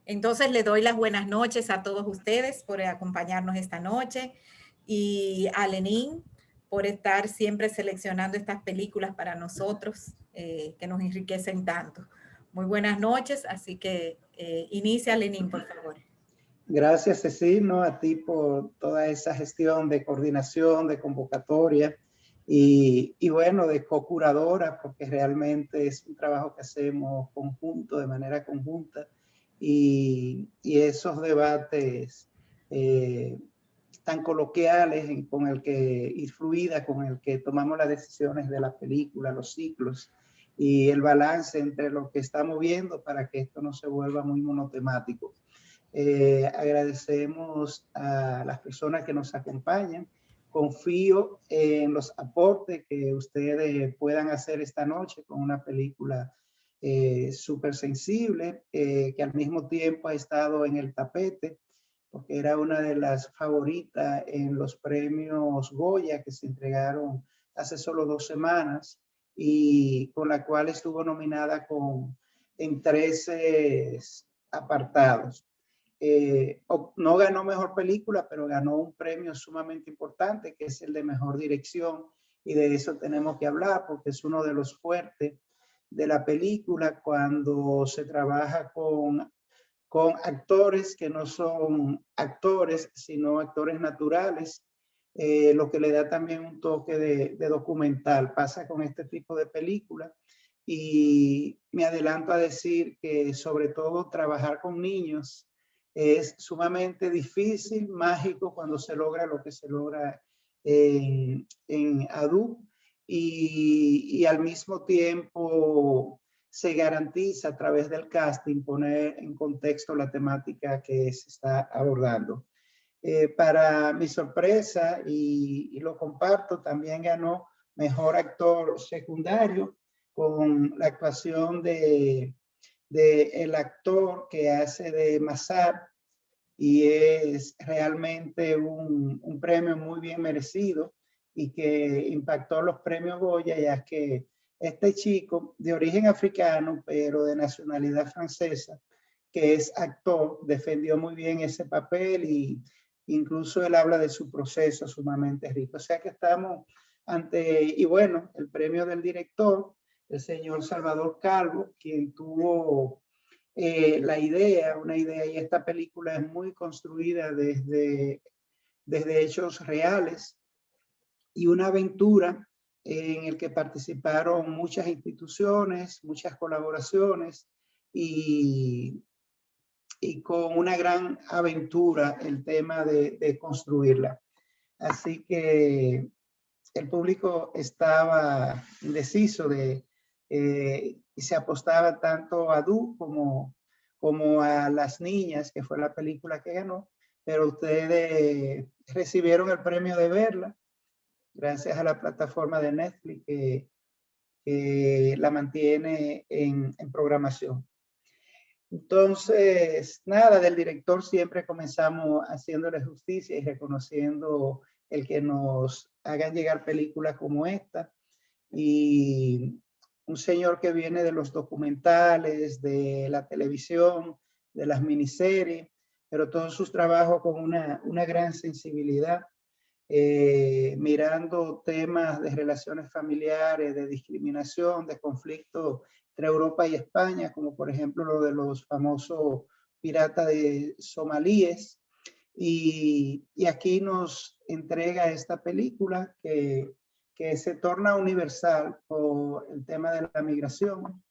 Entonces le doy las buenas noches a todos ustedes por acompañarnos esta noche y a Lenín por estar siempre seleccionando estas películas para nosotros que nos enriquecen tanto. Muy buenas noches, así que inicia Lenín, por favor. Gracias, Cecil, ¿no? A ti por toda esa gestión de coordinación, de convocatoria y bueno, de co-curadora, porque realmente es un trabajo que hacemos conjunto, de manera conjunta, y esos debates tan coloquiales con el que, y fluida con el que tomamos las decisiones de la película, los ciclos y el balance entre lo que estamos viendo para que esto no se vuelva muy monotemático. Agradecemos a las personas que nos acompañan. Confío en los aportes que ustedes puedan hacer esta noche con una película súper sensible, que al mismo tiempo ha estado en el tapete, porque era una de las favoritas en los premios Goya que se entregaron hace solo 2 semanas y con la cual estuvo nominada en 13 apartados. No ganó mejor película, pero ganó un premio sumamente importante, que es el de mejor dirección, y de eso tenemos que hablar, porque es uno de los fuertes de la película cuando se trabaja con actores que no son actores, sino actores naturales, lo que le da también un toque de documental. Pasa con este tipo de película. Y me adelanto a decir que sobre todo trabajar con niños es sumamente difícil, mágico cuando se logra lo que se logra en ADU y al mismo tiempo se garantiza a través del casting poner en contexto la temática que se está abordando. Para mi sorpresa, y lo comparto, también ganó mejor actor secundario con la actuación de el actor que hace de Mazar, y es realmente un premio muy bien merecido y que impactó los premios Goya, ya que este chico de origen africano, pero de nacionalidad francesa, que es actor, defendió muy bien ese papel y incluso él habla de su proceso sumamente rico. O sea que estamos ante, y bueno, el premio del director, el señor Salvador Calvo, quien tuvo una idea, y esta película es muy construida desde hechos reales y una aventura en el que participaron muchas instituciones, muchas colaboraciones y con una gran aventura el tema de construirla. Así que el público estaba indeciso y se apostaba tanto a Du como a Las Niñas, que fue la película que ganó, pero ustedes recibieron el premio de verla gracias a la plataforma de Netflix que la mantiene en programación. Entonces, nada, del director siempre comenzamos haciéndole justicia y reconociendo el que nos hagan llegar películas como esta. Y un señor que viene de los documentales, de la televisión, de las miniseries, pero todos sus trabajos con una gran sensibilidad, mirando temas de relaciones familiares, de discriminación, de conflictos entre Europa y España, como por ejemplo lo de los famosos piratas de somalíes. Y aquí nos entrega esta película que se torna universal por el tema de la migración,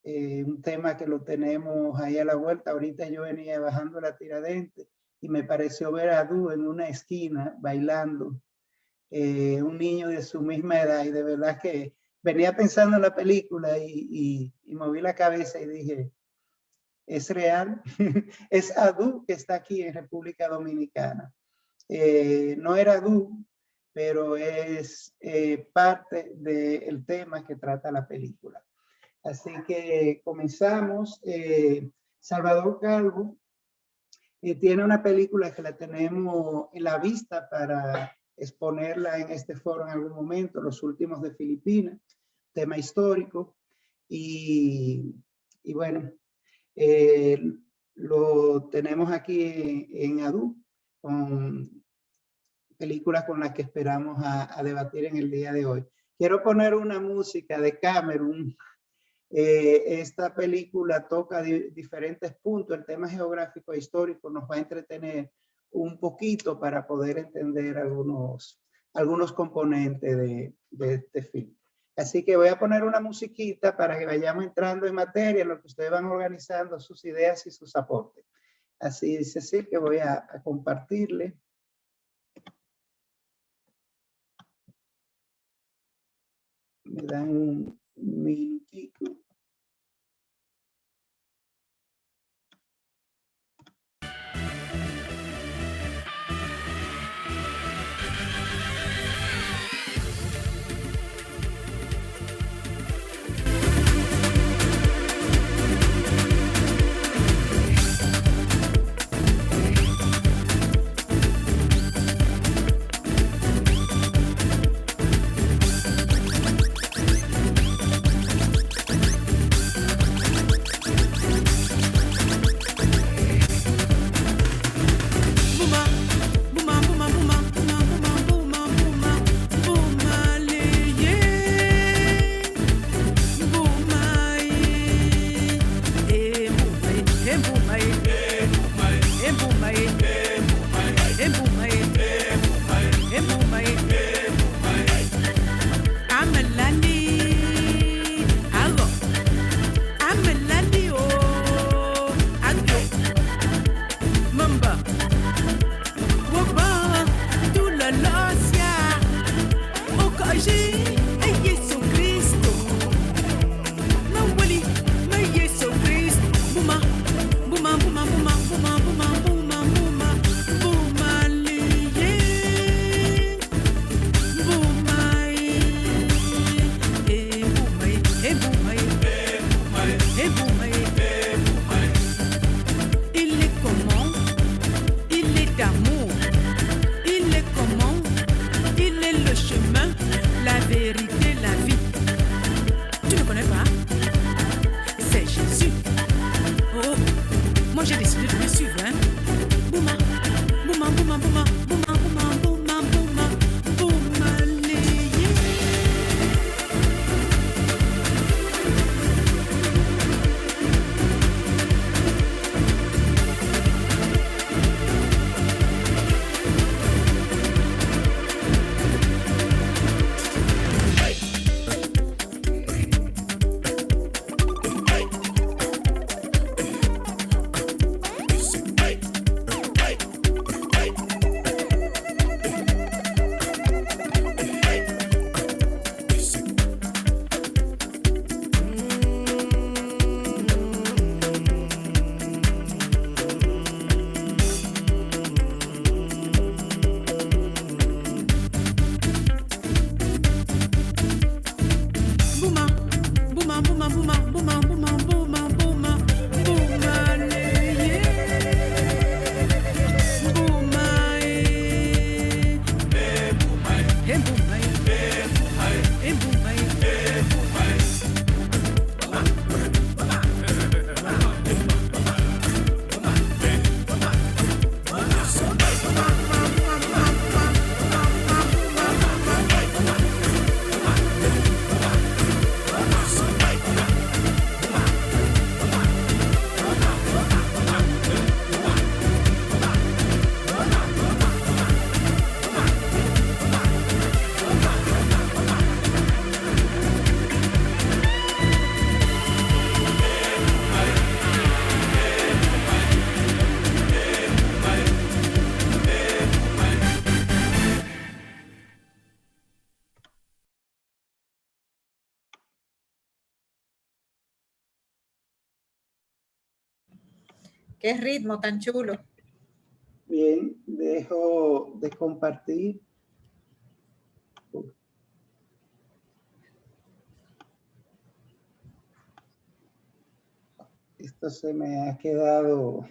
un tema que lo tenemos ahí a la vuelta. Ahorita yo venía bajando la Tiradentes y me pareció ver a Du en una esquina bailando, un niño de su misma edad, y de verdad que venía pensando en la película y moví la cabeza y dije, ¿es real? Es Adu que está aquí en República Dominicana. No era Adu, pero es parte del tema que trata la película. Así que comenzamos. Salvador Calvo tiene una película que la tenemos en la vista para exponerla en este foro en algún momento, Los Últimos de Filipinas, tema histórico. Y bueno, lo tenemos aquí en ADU, con películas con las que esperamos a debatir en el día de hoy. Quiero poner una música de Cameron. Esta película toca diferentes puntos, el tema geográfico e histórico nos va a entretener un poquito para poder entender algunos componentes de este film. Así que voy a poner una musiquita para que vayamos entrando en materia, en lo que ustedes van organizando sus ideas y sus aportes. Así dice así que voy a compartirle. Me dan un minutito. Qué ritmo tan chulo. Bien, dejo de compartir. Esto se me ha quedado.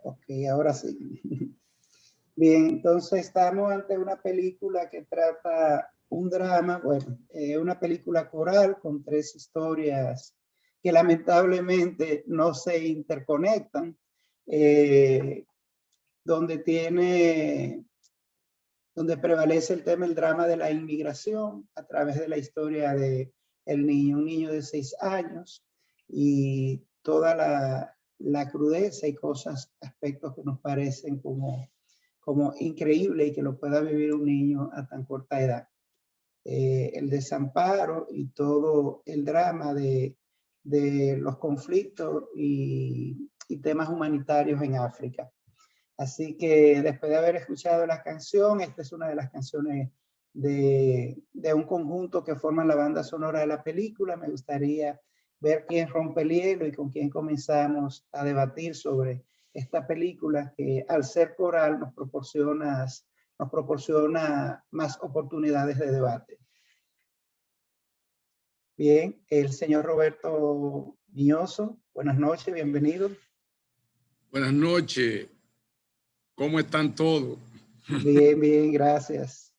Ok, ahora sí. Bien, entonces estamos ante una película que trata un drama, bueno, una película coral con 3 historias que lamentablemente no se interconectan, donde prevalece el tema, el drama de la inmigración a través de la historia de el niño, un niño de 6 años y toda la crudeza y cosas, aspectos que nos parecen como increíble y que lo pueda vivir un niño a tan corta edad. El desamparo y todo el drama de los conflictos y temas humanitarios en África. Así que después de haber escuchado la canción, esta es una de las canciones de un conjunto que forman la banda sonora de la película. Me gustaría ver quién rompe el hielo y con quién comenzamos a debatir sobre esta película que al ser coral nos proporciona más oportunidades de debate. Bien, el señor Roberto Miñoso, buenas noches, bienvenido. Buenas noches, ¿cómo están todos? Bien, bien, gracias.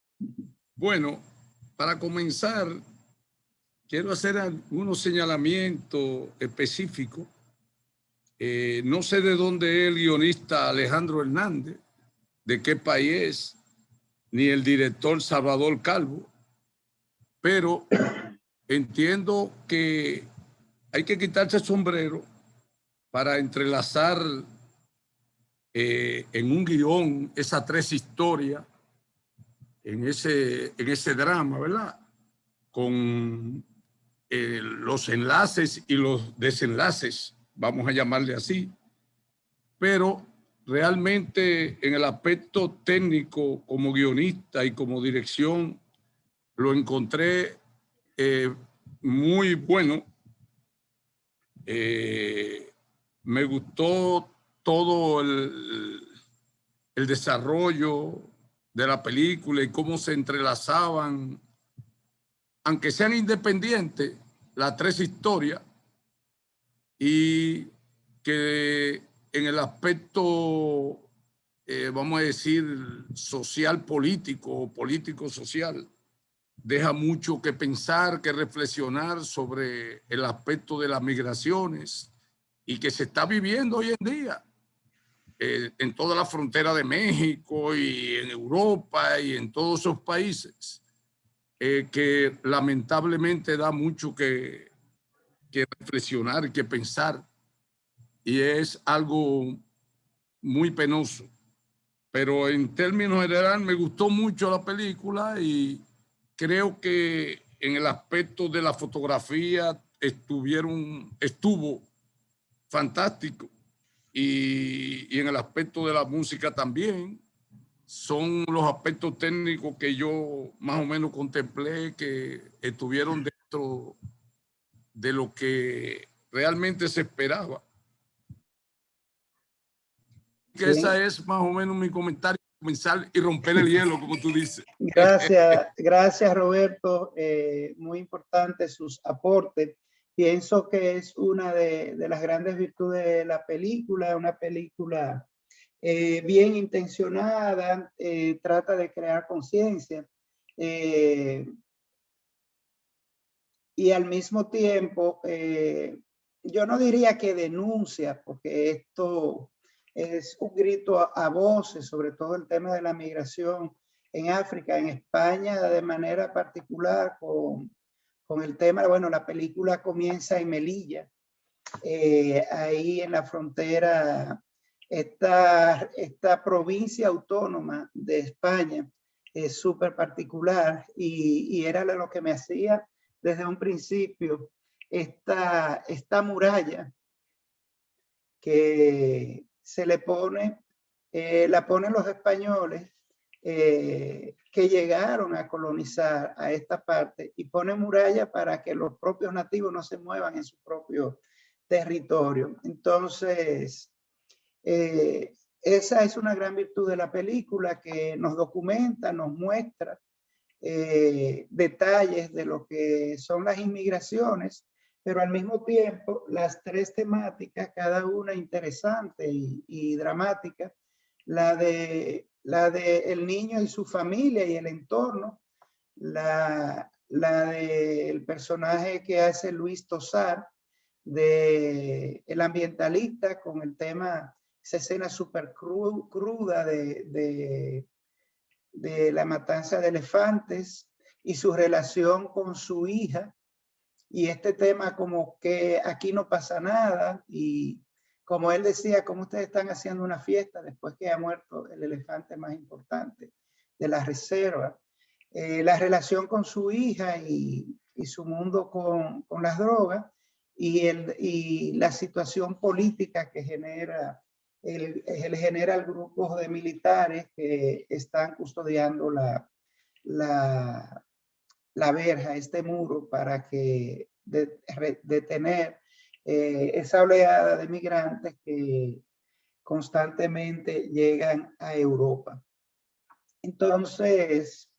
Bueno, para comenzar, quiero hacer algunos señalamientos específicos. No sé de dónde es el guionista Alejandro Hernández, de qué país es, ni el director Salvador Calvo, pero entiendo que hay que quitarse el sombrero para entrelazar en un guión esas 3 historias, en ese drama, ¿verdad? Con los enlaces y los desenlaces, vamos a llamarle así, pero realmente en el aspecto técnico como guionista y como dirección lo encontré muy bueno. Me gustó todo el desarrollo de la película y cómo se entrelazaban, aunque sean independientes, las 3 historias, y que en el aspecto, vamos a decir, social político o político social, deja mucho que pensar, que reflexionar sobre el aspecto de las migraciones y que se está viviendo hoy en día en toda la frontera de México y en Europa y en todos esos países, que lamentablemente da mucho que reflexionar, que pensar, y es algo muy penoso. Pero en términos generales me gustó mucho la película y creo que en el aspecto de la fotografía estuvo fantástico, y en el aspecto de la música también. Son los aspectos técnicos que yo más o menos contemplé que estuvieron dentro de lo que realmente se esperaba. Que Bien. esa es más o menos mi comentario, comenzar y romper el hielo, como tú dices. Gracias Roberto. Muy importante sus aportes. Pienso que es una de las grandes virtudes de la película, una película bien intencionada, trata de crear conciencia y al mismo tiempo, yo no diría que denuncia, porque esto es un grito a voces, sobre todo el tema de la migración en África, en España de manera particular con el tema, bueno, la película comienza en Melilla, ahí en la frontera, esta provincia autónoma de España es súper particular y era lo que me hacía desde un principio esta muralla que se le pone, la ponen los españoles que llegaron a colonizar a esta parte y ponen muralla para que los propios nativos no se muevan en su propio territorio. Entonces, esa es una gran virtud de la película, que nos documenta, nos muestra detalles de lo que son las inmigraciones, pero al mismo tiempo las 3 temáticas, cada una interesante y dramática, la de el niño y su familia y el entorno, la del personaje que hace Luis Tosar, de el ambientalista, con el tema, esa escena súper cruda de la matanza de elefantes y su relación con su hija, y este tema como que aquí no pasa nada, y como él decía, como ustedes están haciendo una fiesta después que ha muerto el elefante más importante de la reserva. La relación con su hija y su mundo con las drogas, y la situación política que genera el grupo de militares que están custodiando la verja, este muro, para que detener esa oleada de migrantes que constantemente llegan a Europa. Entonces,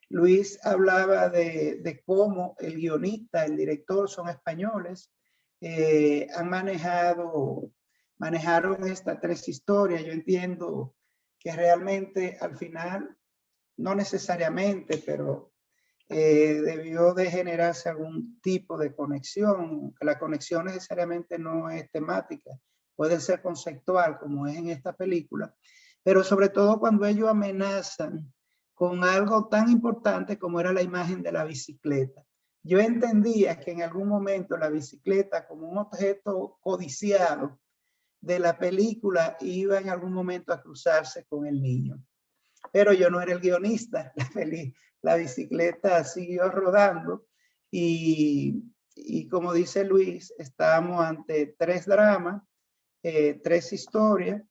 Luis hablaba de cómo el guionista, el director son españoles, manejaron estas tres historias. Yo entiendo que realmente al final, no necesariamente, pero debió de generarse algún tipo de conexión, que la conexión necesariamente no es temática, puede ser conceptual como es en esta película, pero sobre todo cuando ellos amenazan con algo tan importante como era la imagen de la bicicleta. Yo entendía que en algún momento la bicicleta, como un objeto codiciado de la película, iba en algún momento a cruzarse con el niño. Pero yo no era el guionista, la bicicleta siguió rodando, y como dice Luis, estábamos ante tres dramas, tres historias,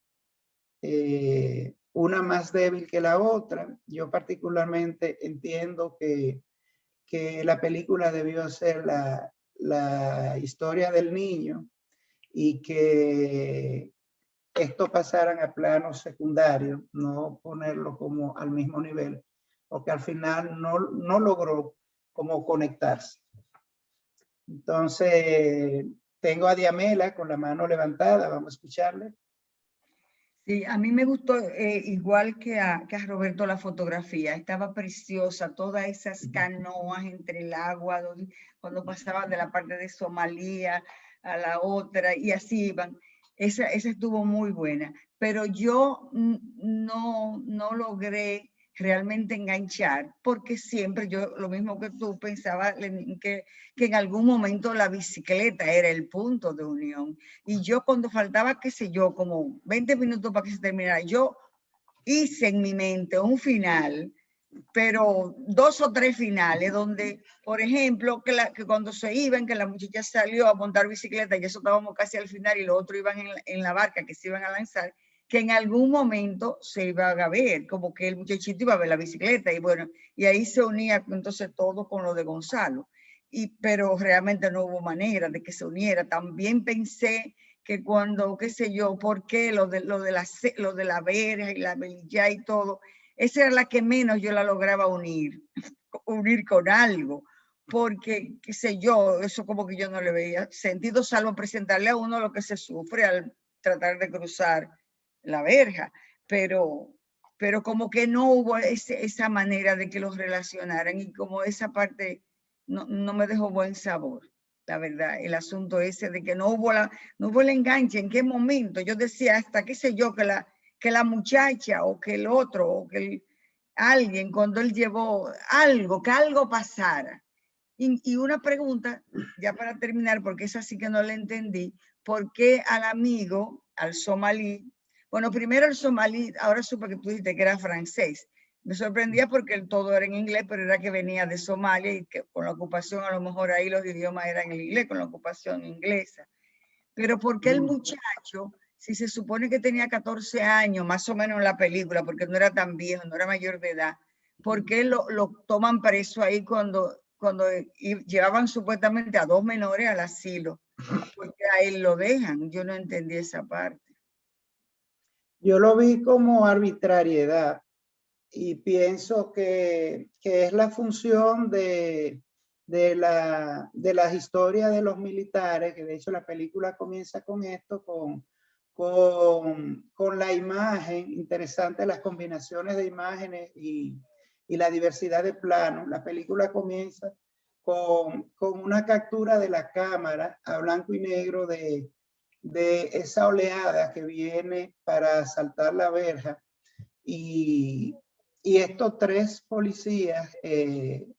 una más débil que la otra. Yo particularmente entiendo que la película debió ser la historia del niño, y que esto pasaran a plano secundario, no ponerlo como al mismo nivel, porque al final no logró como conectarse. Entonces, tengo a Diamela con la mano levantada, vamos a escucharle. Sí, a mí me gustó igual que a Roberto la fotografía, estaba preciosa, todas esas canoas entre el agua, cuando pasaban de la parte de Somalia a la otra y así iban. Esa estuvo muy buena, pero yo no logré realmente enganchar, porque siempre yo, lo mismo que tú, pensaba que en algún momento la bicicleta era el punto de unión. Y yo, cuando faltaba, qué sé yo, como 20 minutos para que se terminara, yo hice en mi mente un final, pero 2 o 3 finales, donde, por ejemplo, que cuando se iban, que la muchacha salió a montar bicicleta, y eso estábamos casi al final, y los otros iban en la barca que se iban a lanzar, que en algún momento se iba a ver, como que el muchachito iba a ver la bicicleta, y bueno, y ahí se unía entonces todo con lo de Gonzalo. Pero realmente no hubo manera de que se uniera. También pensé que cuando, qué sé yo, por qué lo de la verja y la melilla y todo, esa era la que menos yo la lograba unir con algo, porque, qué sé yo, eso como que yo no le veía sentido, salvo presentarle a uno lo que se sufre al tratar de cruzar la verja, pero como que no hubo esa manera de que los relacionaran, y como esa parte no me dejó buen sabor, la verdad, el asunto ese de que no hubo el enganche. ¿En qué momento? Yo decía, hasta qué sé yo, que la muchacha o que el otro o que alguien, cuando él llevó algo, que algo pasara. Y una pregunta, ya para terminar, porque esa sí que no la entendí, ¿por qué al amigo, al somalí? Bueno, primero el somalí, ahora supe que tú dijiste que era francés. Me sorprendía porque todo era en inglés, pero era que venía de Somalia, y que con la ocupación a lo mejor ahí los idiomas eran el inglés, con la ocupación inglesa. Pero ¿por qué el muchacho, si se supone que tenía 14 años, más o menos en la película, porque no era tan viejo, no era mayor de edad, por qué lo toman preso ahí cuando llevaban supuestamente a 2 menores al asilo? Porque a él lo dejan. Yo no entendí esa parte. Yo lo vi como arbitrariedad, y pienso que es la función de las historias de los militares, que de hecho la película comienza con esto, con la imagen, interesante las combinaciones de imágenes y y la diversidad de planos. La película comienza con una captura de la cámara a blanco y negro de esa oleada que viene para saltar la verja y estos tres policías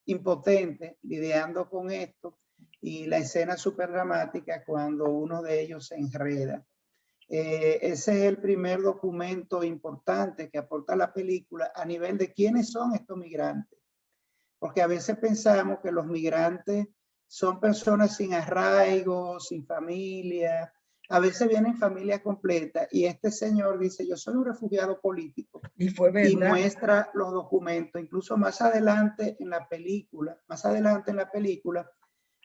impotentes lidiando con esto y la escena súper dramática cuando uno de ellos se enreda. Ese es el primer documento importante que aporta la película a nivel de quiénes son estos migrantes. Porque a veces pensamos que los migrantes son personas sin arraigo, sin familia. A veces vienen familias completas y este señor dice, yo soy un refugiado político. Y fue verdad. Y muestra los documentos. Incluso más adelante en la película,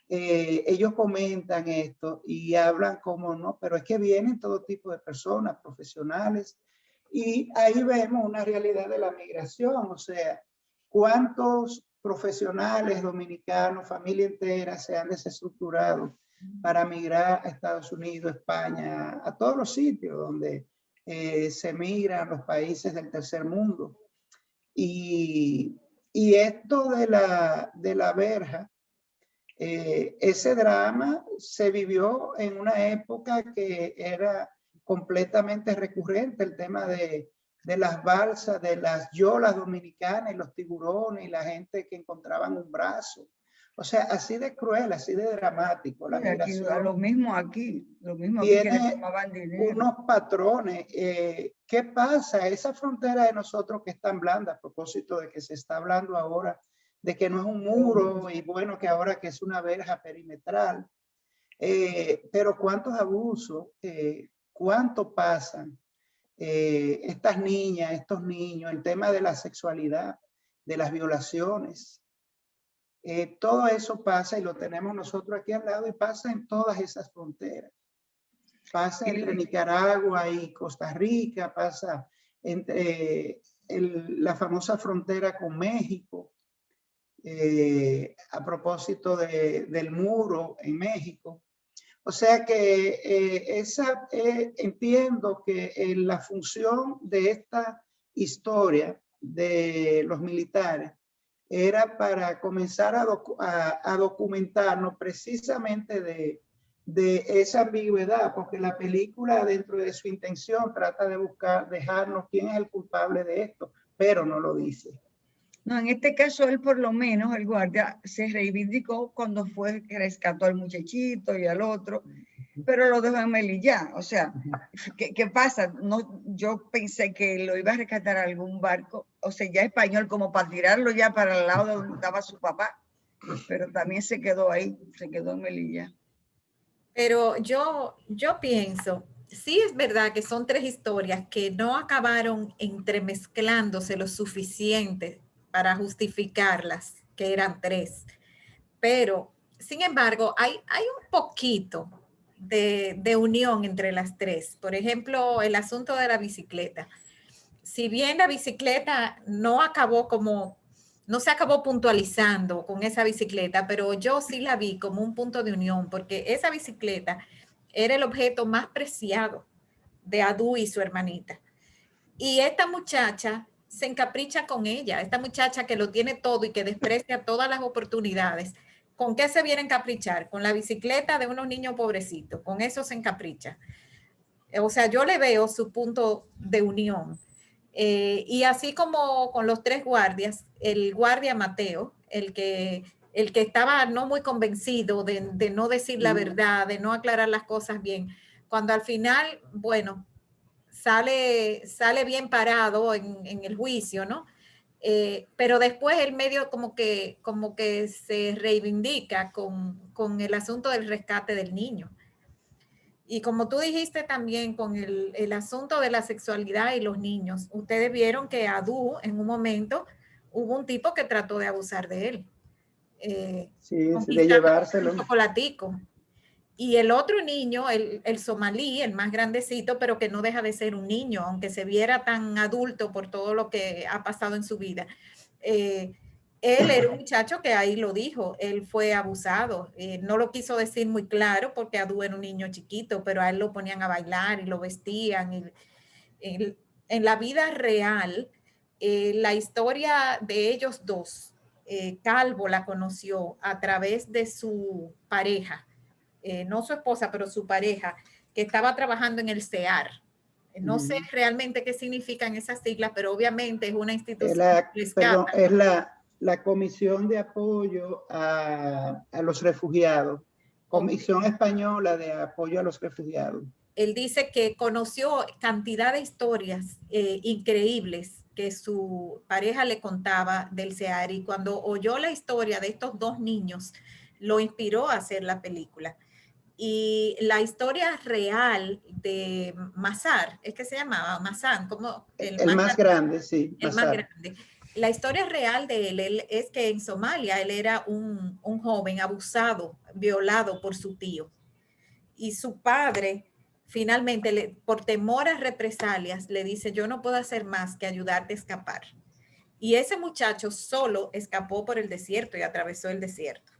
ellos comentan esto y hablan como no, pero es que vienen todo tipo de personas, profesionales. Y ahí vemos una realidad de la migración, o sea, cuántos profesionales dominicanos, familia entera, se han desestructurado para migrar a Estados Unidos, España, a todos los sitios donde se migran los países del tercer mundo. Y esto de la verja, ese drama se vivió en una época que era completamente recurrente, el tema de las balsas, de las yolas dominicanas y los tiburones y la gente que encontraban un brazo. O sea, así de cruel, así de dramático. La migración lo mismo aquí tiene que le tomaban dinero. unos patrones. ¿Qué pasa? Esa frontera de nosotros que es tan blanda, a propósito de que se está hablando ahora de que no es un muro y bueno, que ahora que es una verja perimetral. Pero cuántos abusos, cuánto pasan estas niñas, estos niños, el tema de la sexualidad, de las violaciones. Todo eso pasa y lo tenemos nosotros aquí al lado y pasa en todas esas fronteras. Pasa entre Nicaragua y Costa Rica, pasa entre la famosa frontera con México. A propósito del muro en México. O sea que entiendo que la función de esta historia de los militares era para comenzar a documentarnos precisamente de esa ambigüedad, porque la película dentro de su intención trata de dejarnos quién es el culpable de esto, pero no lo dice. No, en este caso él por lo menos, el guardia, se reivindicó cuando fue que rescató al muchachito y al otro, pero lo dejó en Melilla. O sea, ¿qué pasa? No, yo pensé que lo iba a rescatar a algún barco, o sea, ya español, como para tirarlo ya para el lado de donde estaba su papá, pero también se quedó ahí, se quedó en Melilla. Pero yo pienso, sí es verdad que son tres historias que no acabaron entremezclándose lo suficiente para justificarlas, que eran tres. Pero, sin embargo, hay un poquito de unión entre las tres. Por ejemplo, el asunto de la bicicleta. Si bien la bicicleta no se acabó puntualizando con esa bicicleta, pero yo sí la vi como un punto de unión, porque esa bicicleta era el objeto más preciado de Adu y su hermanita. Y esta muchacha se encapricha con ella, esta muchacha que lo tiene todo y que desprecia todas las oportunidades. ¿Con qué se viene a encaprichar? Con la bicicleta de unos niños pobrecitos, con eso se encapricha. O sea, yo le veo su punto de unión. Y así como con los tres guardias, el guardia Mateo, el que estaba no muy convencido de no decir la verdad, de no aclarar las cosas bien, cuando al final, bueno, sale bien parado en el juicio, ¿no? Pero después el medio como que se reivindica con el asunto del rescate del niño. Y como tú dijiste también con el asunto de la sexualidad y los niños, ustedes vieron que Adu en un momento hubo un tipo que trató de abusar de él. Sí, de llevárselo. Un chocolatico. Y el otro niño, el somalí, el más grandecito, pero que no deja de ser un niño, aunque se viera tan adulto por todo lo que ha pasado en su vida. Él era un muchacho que ahí lo dijo, él fue abusado. No lo quiso decir muy claro porque Adu era un niño chiquito, pero a él lo ponían a bailar y lo vestían. En la vida real, la historia de ellos dos, Calvo la conoció a través de su pareja, no su esposa, pero su pareja, que estaba trabajando en el CEAR. No sé realmente qué significan esas siglas, pero obviamente es una institución perdón, es la Comisión de Apoyo a los Refugiados. Comisión Española de Apoyo a los Refugiados. Él dice que conoció cantidad de historias increíbles que su pareja le contaba del CEAR, y cuando oyó la historia de estos dos niños, lo inspiró a hacer la película. Y la historia real de Mazar, es que se llamaba Mazán, como el más grande, sí. El más grande. La historia real de él es que en Somalia él era un joven abusado, violado por su tío. Y su padre finalmente, por temor a represalias, le dice: yo no puedo hacer más que ayudarte a escapar. Y ese muchacho solo escapó por el desierto y atravesó el desierto.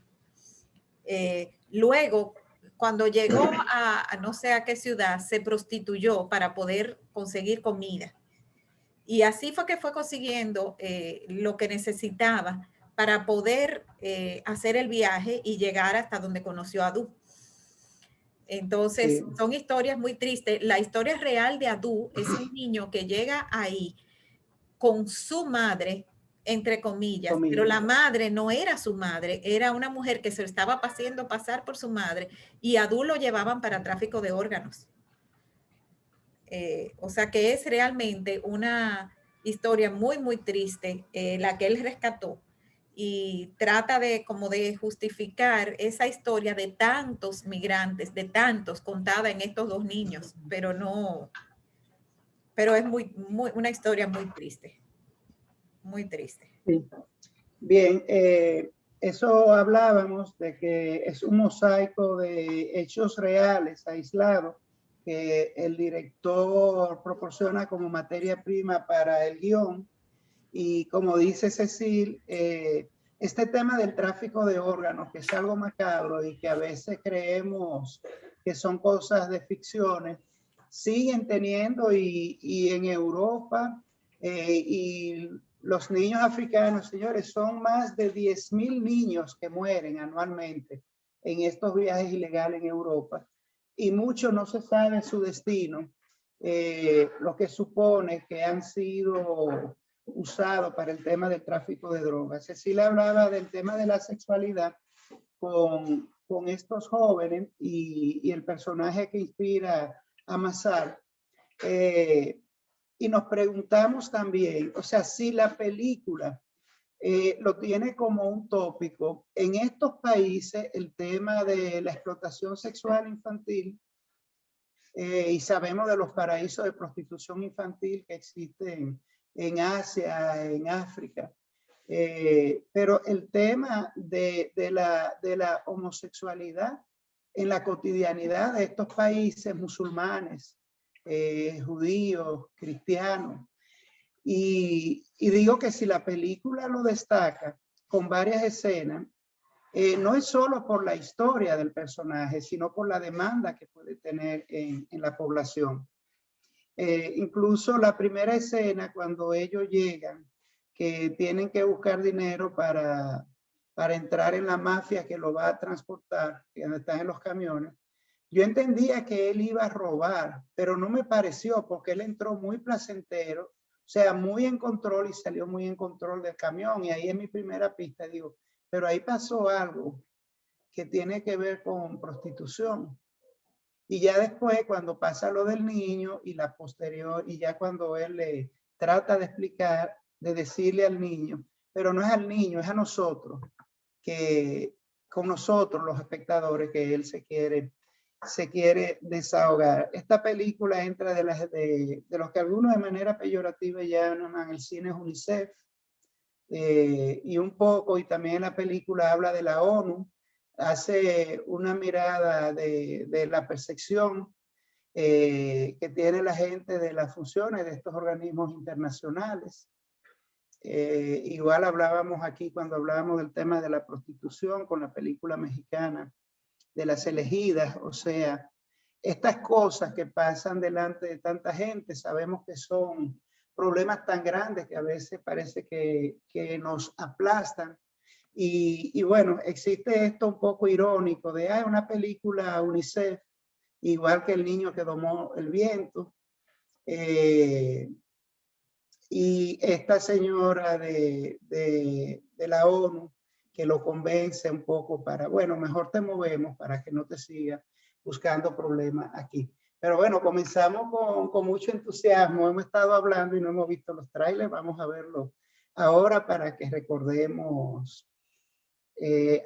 Luego, cuando llegó a no sé a qué ciudad, se prostituyó para poder conseguir comida. Y así fue que fue consiguiendo lo que necesitaba para poder hacer el viaje y llegar hasta donde conoció a Adu. Entonces, sí, son historias muy tristes. La historia real de Adu es un niño que llega ahí con su madre, entre comillas, pero la madre no era su madre, era una mujer que se estaba haciendo pasar por su madre, y a Adu lo llevaban para tráfico de órganos. O sea que es realmente una historia muy, muy triste, la que él rescató, y trata de como de justificar esa historia de tantos migrantes, de tantos, contada en estos dos niños, pero es una historia muy triste, muy triste. Sí. Bien, eso hablábamos de que es un mosaico de hechos reales, aislados, que el director proporciona como materia prima para el guión. Y como dice Cecil, este tema del tráfico de órganos, que es algo macabro y que a veces creemos que son cosas de ficciones, siguen teniendo, y en Europa, y los niños africanos, señores, son más de 10.000 niños que mueren anualmente en estos viajes ilegales en Europa, y muchos no se sabe su destino, lo que supone que han sido usados para el tema del tráfico de drogas. Cecilia hablaba del tema de la sexualidad con estos jóvenes y el personaje que inspira a Mazar. Y nos preguntamos también, o sea, si la película lo tiene como un tópico, en estos países el tema de la explotación sexual infantil, y sabemos de los paraísos de prostitución infantil que existen en Asia, en África, pero el tema de la homosexualidad en la cotidianidad de estos países musulmanes, judíos, cristianos. Y digo que si la película lo destaca con varias escenas, no es solo por la historia del personaje, sino por la demanda que puede tener en la población. Incluso la primera escena, cuando ellos llegan, que tienen que buscar dinero para entrar en la mafia que lo va a transportar, que están en los camiones, yo entendía que él iba a robar, pero no me pareció, porque él entró muy placentero, o sea, muy en control, y salió muy en control del camión. Y ahí es mi primera pista, digo, pero ahí pasó algo que tiene que ver con prostitución. Y ya después, cuando pasa lo del niño y la posterior, y ya cuando él le trata de explicar, de decirle al niño, pero no es al niño, es a nosotros, que con nosotros los espectadores, que él se quiere desahogar. Esta película entra de los que algunos de manera peyorativa llaman el cine UNICEF, y un poco, y también la película habla de la ONU, hace una mirada de la percepción que tiene la gente de las funciones de estos organismos internacionales. Igual hablábamos aquí cuando hablábamos del tema de la prostitución con la película mexicana de Las Elegidas. O sea, estas cosas que pasan delante de tanta gente, sabemos que son problemas tan grandes que a veces parece que nos aplastan. Y bueno, existe esto un poco irónico de una película UNICEF, igual que El niño que domó el viento. Y esta señora de la ONU que lo convence un poco para, bueno, mejor te movemos para que no te siga buscando problemas aquí. Pero bueno, comenzamos con mucho entusiasmo. Hemos estado hablando y no hemos visto los trailers. Vamos a verlos ahora para que recordemos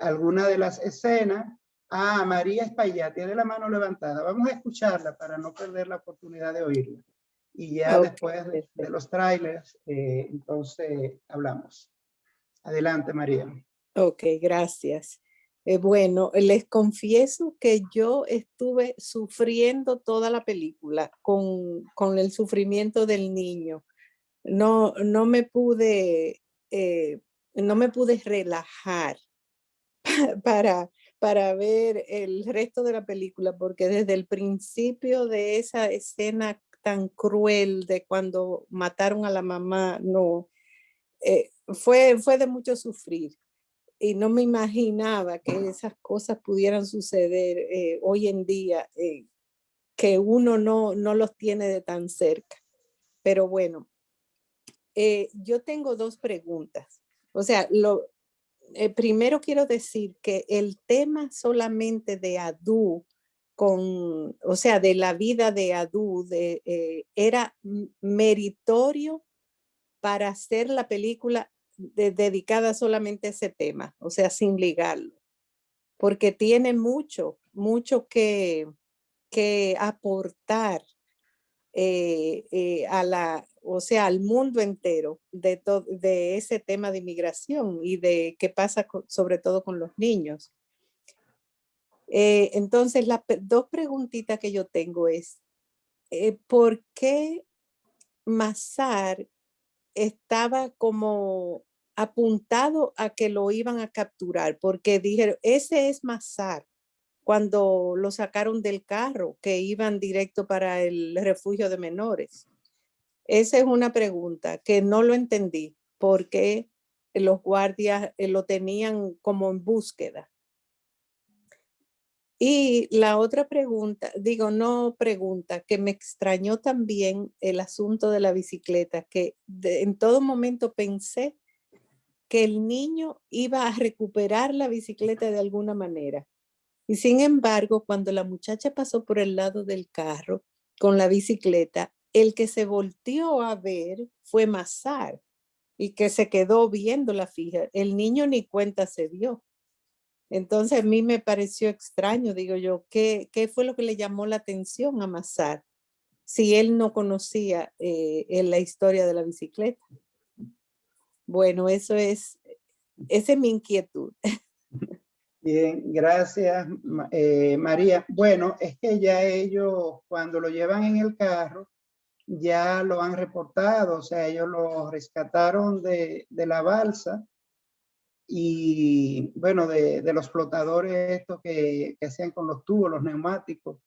alguna de las escenas. María Espaillat tiene la mano levantada. Vamos a escucharla para no perder la oportunidad de oírla. Y ya después de los trailers, entonces hablamos. Adelante, María. Ok, gracias. Bueno, les confieso que yo estuve sufriendo toda la película con el sufrimiento del niño. No me pude relajar para ver el resto de la película, porque desde el principio de esa escena tan cruel de cuando mataron a la mamá, fue de mucho sufrir. Y no me imaginaba que esas cosas pudieran suceder hoy en día, que uno no los tiene de tan cerca. Pero bueno, yo tengo dos preguntas. O sea, primero quiero decir que el tema solamente de Adu, o sea, de la vida de Adu, era meritorio para hacer la película dedicada solamente a ese tema, o sea, sin ligarlo, porque tiene mucho que aportar o sea, al mundo entero de ese tema de inmigración y de qué pasa sobre todo con los niños. Entonces, las dos preguntitas que yo tengo es, ¿por qué Mazar estaba como apuntado a que lo iban a capturar? Porque dijeron, ese es Mazar, cuando lo sacaron del carro, que iban directo para el refugio de menores. Esa es una pregunta que no lo entendí, porque los guardias lo tenían como en búsqueda. Y la otra pregunta, que me extrañó también el asunto de la bicicleta, que en todo momento pensé que el niño iba a recuperar la bicicleta de alguna manera. Y sin embargo, cuando la muchacha pasó por el lado del carro con la bicicleta, el que se volteó a ver fue Mazar y que se quedó viéndola fija. El niño ni cuenta se dio. Entonces a mí me pareció extraño, digo yo, ¿qué fue lo que le llamó la atención a Mazar si él no conocía en la historia de la bicicleta? Bueno, esa es mi inquietud. Bien, gracias, María. Bueno, es que ya ellos, cuando lo llevan en el carro, ya lo han reportado, o sea, ellos lo rescataron de la balsa y, bueno, de los flotadores estos que hacían con los tubos, los neumáticos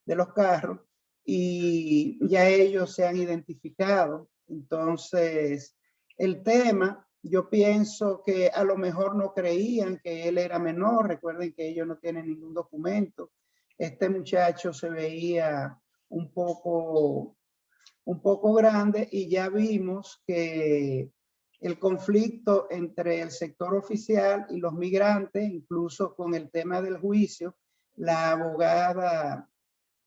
de los carros, y ya ellos se han identificado. Entonces, el tema, yo pienso que a lo mejor no creían que él era menor. Recuerden que ellos no tienen ningún documento. Este muchacho se veía un poco grande y ya vimos que el conflicto entre el sector oficial y los migrantes, incluso con el tema del juicio, la abogada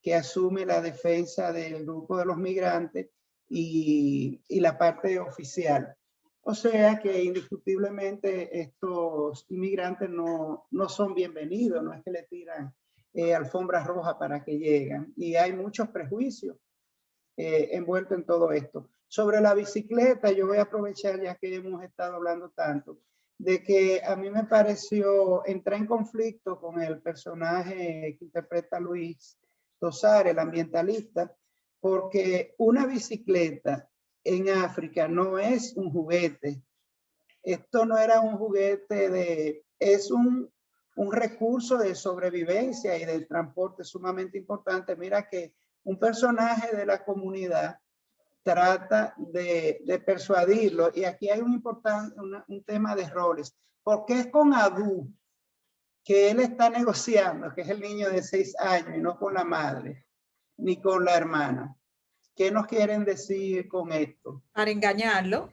que asume la defensa del grupo de los migrantes y la parte oficial. O sea que indiscutiblemente estos inmigrantes no son bienvenidos, no es que le tiran alfombras rojas para que lleguen. Y hay muchos prejuicios envueltos en todo esto. Sobre la bicicleta, yo voy a aprovechar, ya que hemos estado hablando tanto, de que a mí me pareció entrar en conflicto con el personaje que interpreta Luis Tosar, el ambientalista, porque una bicicleta en África no es un juguete. Esto no era un juguete es un recurso de sobrevivencia y del transporte sumamente importante. Mira que un personaje de la comunidad trata de persuadirlo. Y aquí hay un tema de roles. ¿Por qué es con Adu que él está negociando, que es el niño de 6 años, y no con la madre, ni con la hermana? ¿Qué nos quieren decir con esto? Para engañarlo.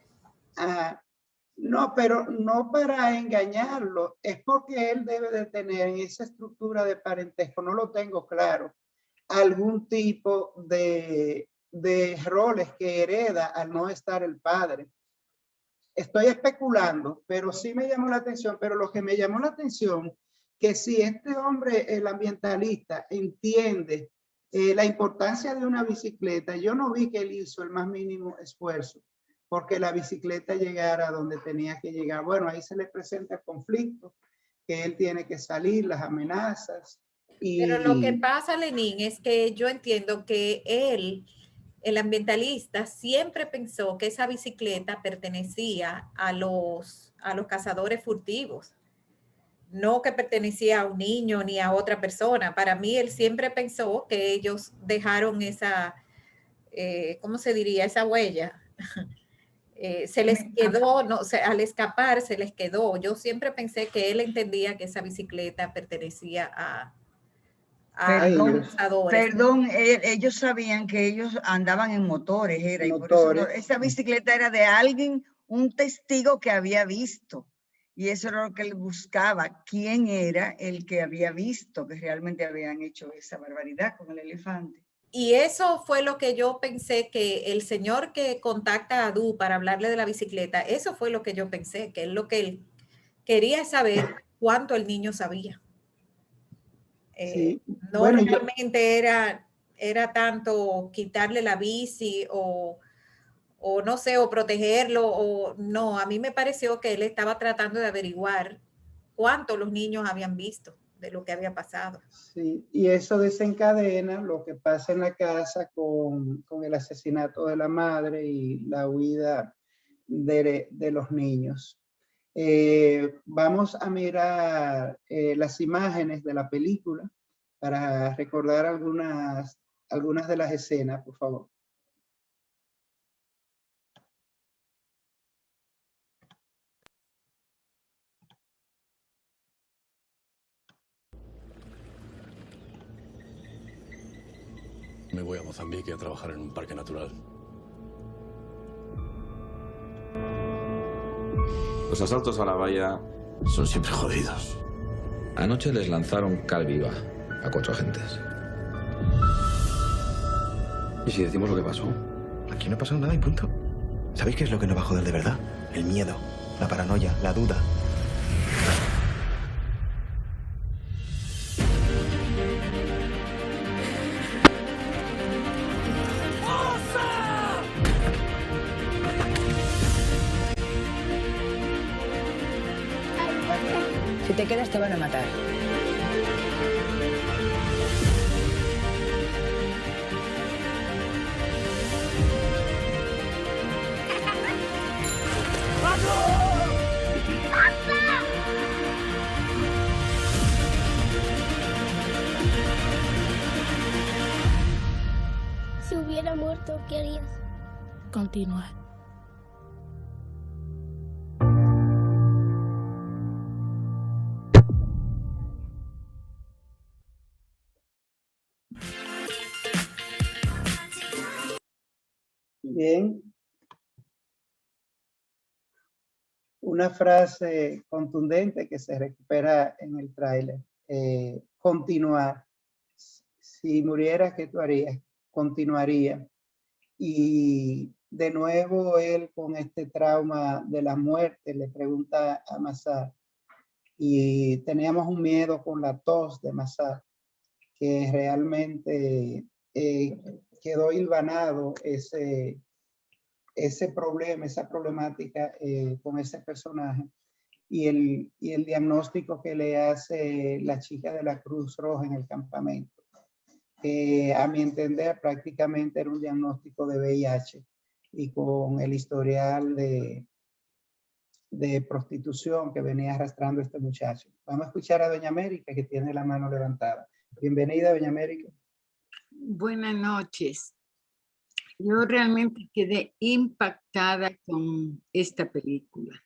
No, pero no para engañarlo, es porque él debe de tener en esa estructura de parentesco, no lo tengo claro, algún tipo de roles que hereda al no estar el padre. Estoy especulando, pero sí me llamó la atención, pero lo que me llamó la atención, que si este hombre, el ambientalista, entiende la importancia de una bicicleta, yo no vi que él hizo el más mínimo esfuerzo porque la bicicleta llegara a donde tenía que llegar. Bueno, ahí se le presenta el conflicto, que él tiene que salir, las amenazas. Pero lo que pasa, Lenín, es que yo entiendo que él, el ambientalista, siempre pensó que esa bicicleta pertenecía a los cazadores furtivos, no que pertenecía a un niño ni a otra persona. Para mí, él siempre pensó que ellos dejaron esa, ¿cómo se diría? Esa huella. Se les quedó, no, al escapar se les quedó. Yo siempre pensé que él entendía que esa bicicleta pertenecía a Perdón, ellos sabían que ellos andaban en motores, y por eso esa bicicleta era de alguien, un testigo que había visto, y eso era lo que él buscaba, quién era el que había visto que realmente habían hecho esa barbaridad con el elefante. Y eso fue lo que yo pensé, que el señor que contacta a Adu para hablarle de la bicicleta, eso fue lo que yo pensé, que es lo que él quería saber, cuánto el niño sabía. Sí. No, bueno, realmente era tanto quitarle la bici o no sé, o protegerlo, o no, a mí me pareció que él estaba tratando de averiguar cuánto los niños habían visto de lo que había pasado. Sí, y eso desencadena lo que pasa en la casa con el asesinato de la madre y la huida de los niños. Vamos a mirar las imágenes de la película para recordar algunas de las escenas, por favor. Me voy a Mozambique a trabajar en un parque natural. Los asaltos a la valla son siempre jodidos. Anoche les lanzaron cal viva a 4 agentes. ¿Y si decimos lo que pasó? Aquí no pasó nada y punto. ¿Sabéis qué es lo que nos va a joder de verdad? El miedo, la paranoia, la duda. Si te quedas te van a matar. Si hubiera muerto, ¿qué harías? Continuar. Bien. Una frase contundente que se recupera en el tráiler. Continuar. Si murieras, ¿qué tú harías? Continuaría. Y de nuevo él con este trauma de la muerte le pregunta a Mazar. Y teníamos un miedo con la tos de Mazar, que realmente quedó hilvanado ese problema, esa problemática con ese personaje y el diagnóstico que le hace la chica de la Cruz Roja en el campamento. A mi entender prácticamente era un diagnóstico de VIH y con el historial de prostitución que venía arrastrando este muchacho. Vamos a escuchar a Doña América, que tiene la mano levantada. Bienvenida, Doña América. Buenas noches. Yo realmente quedé impactada con esta película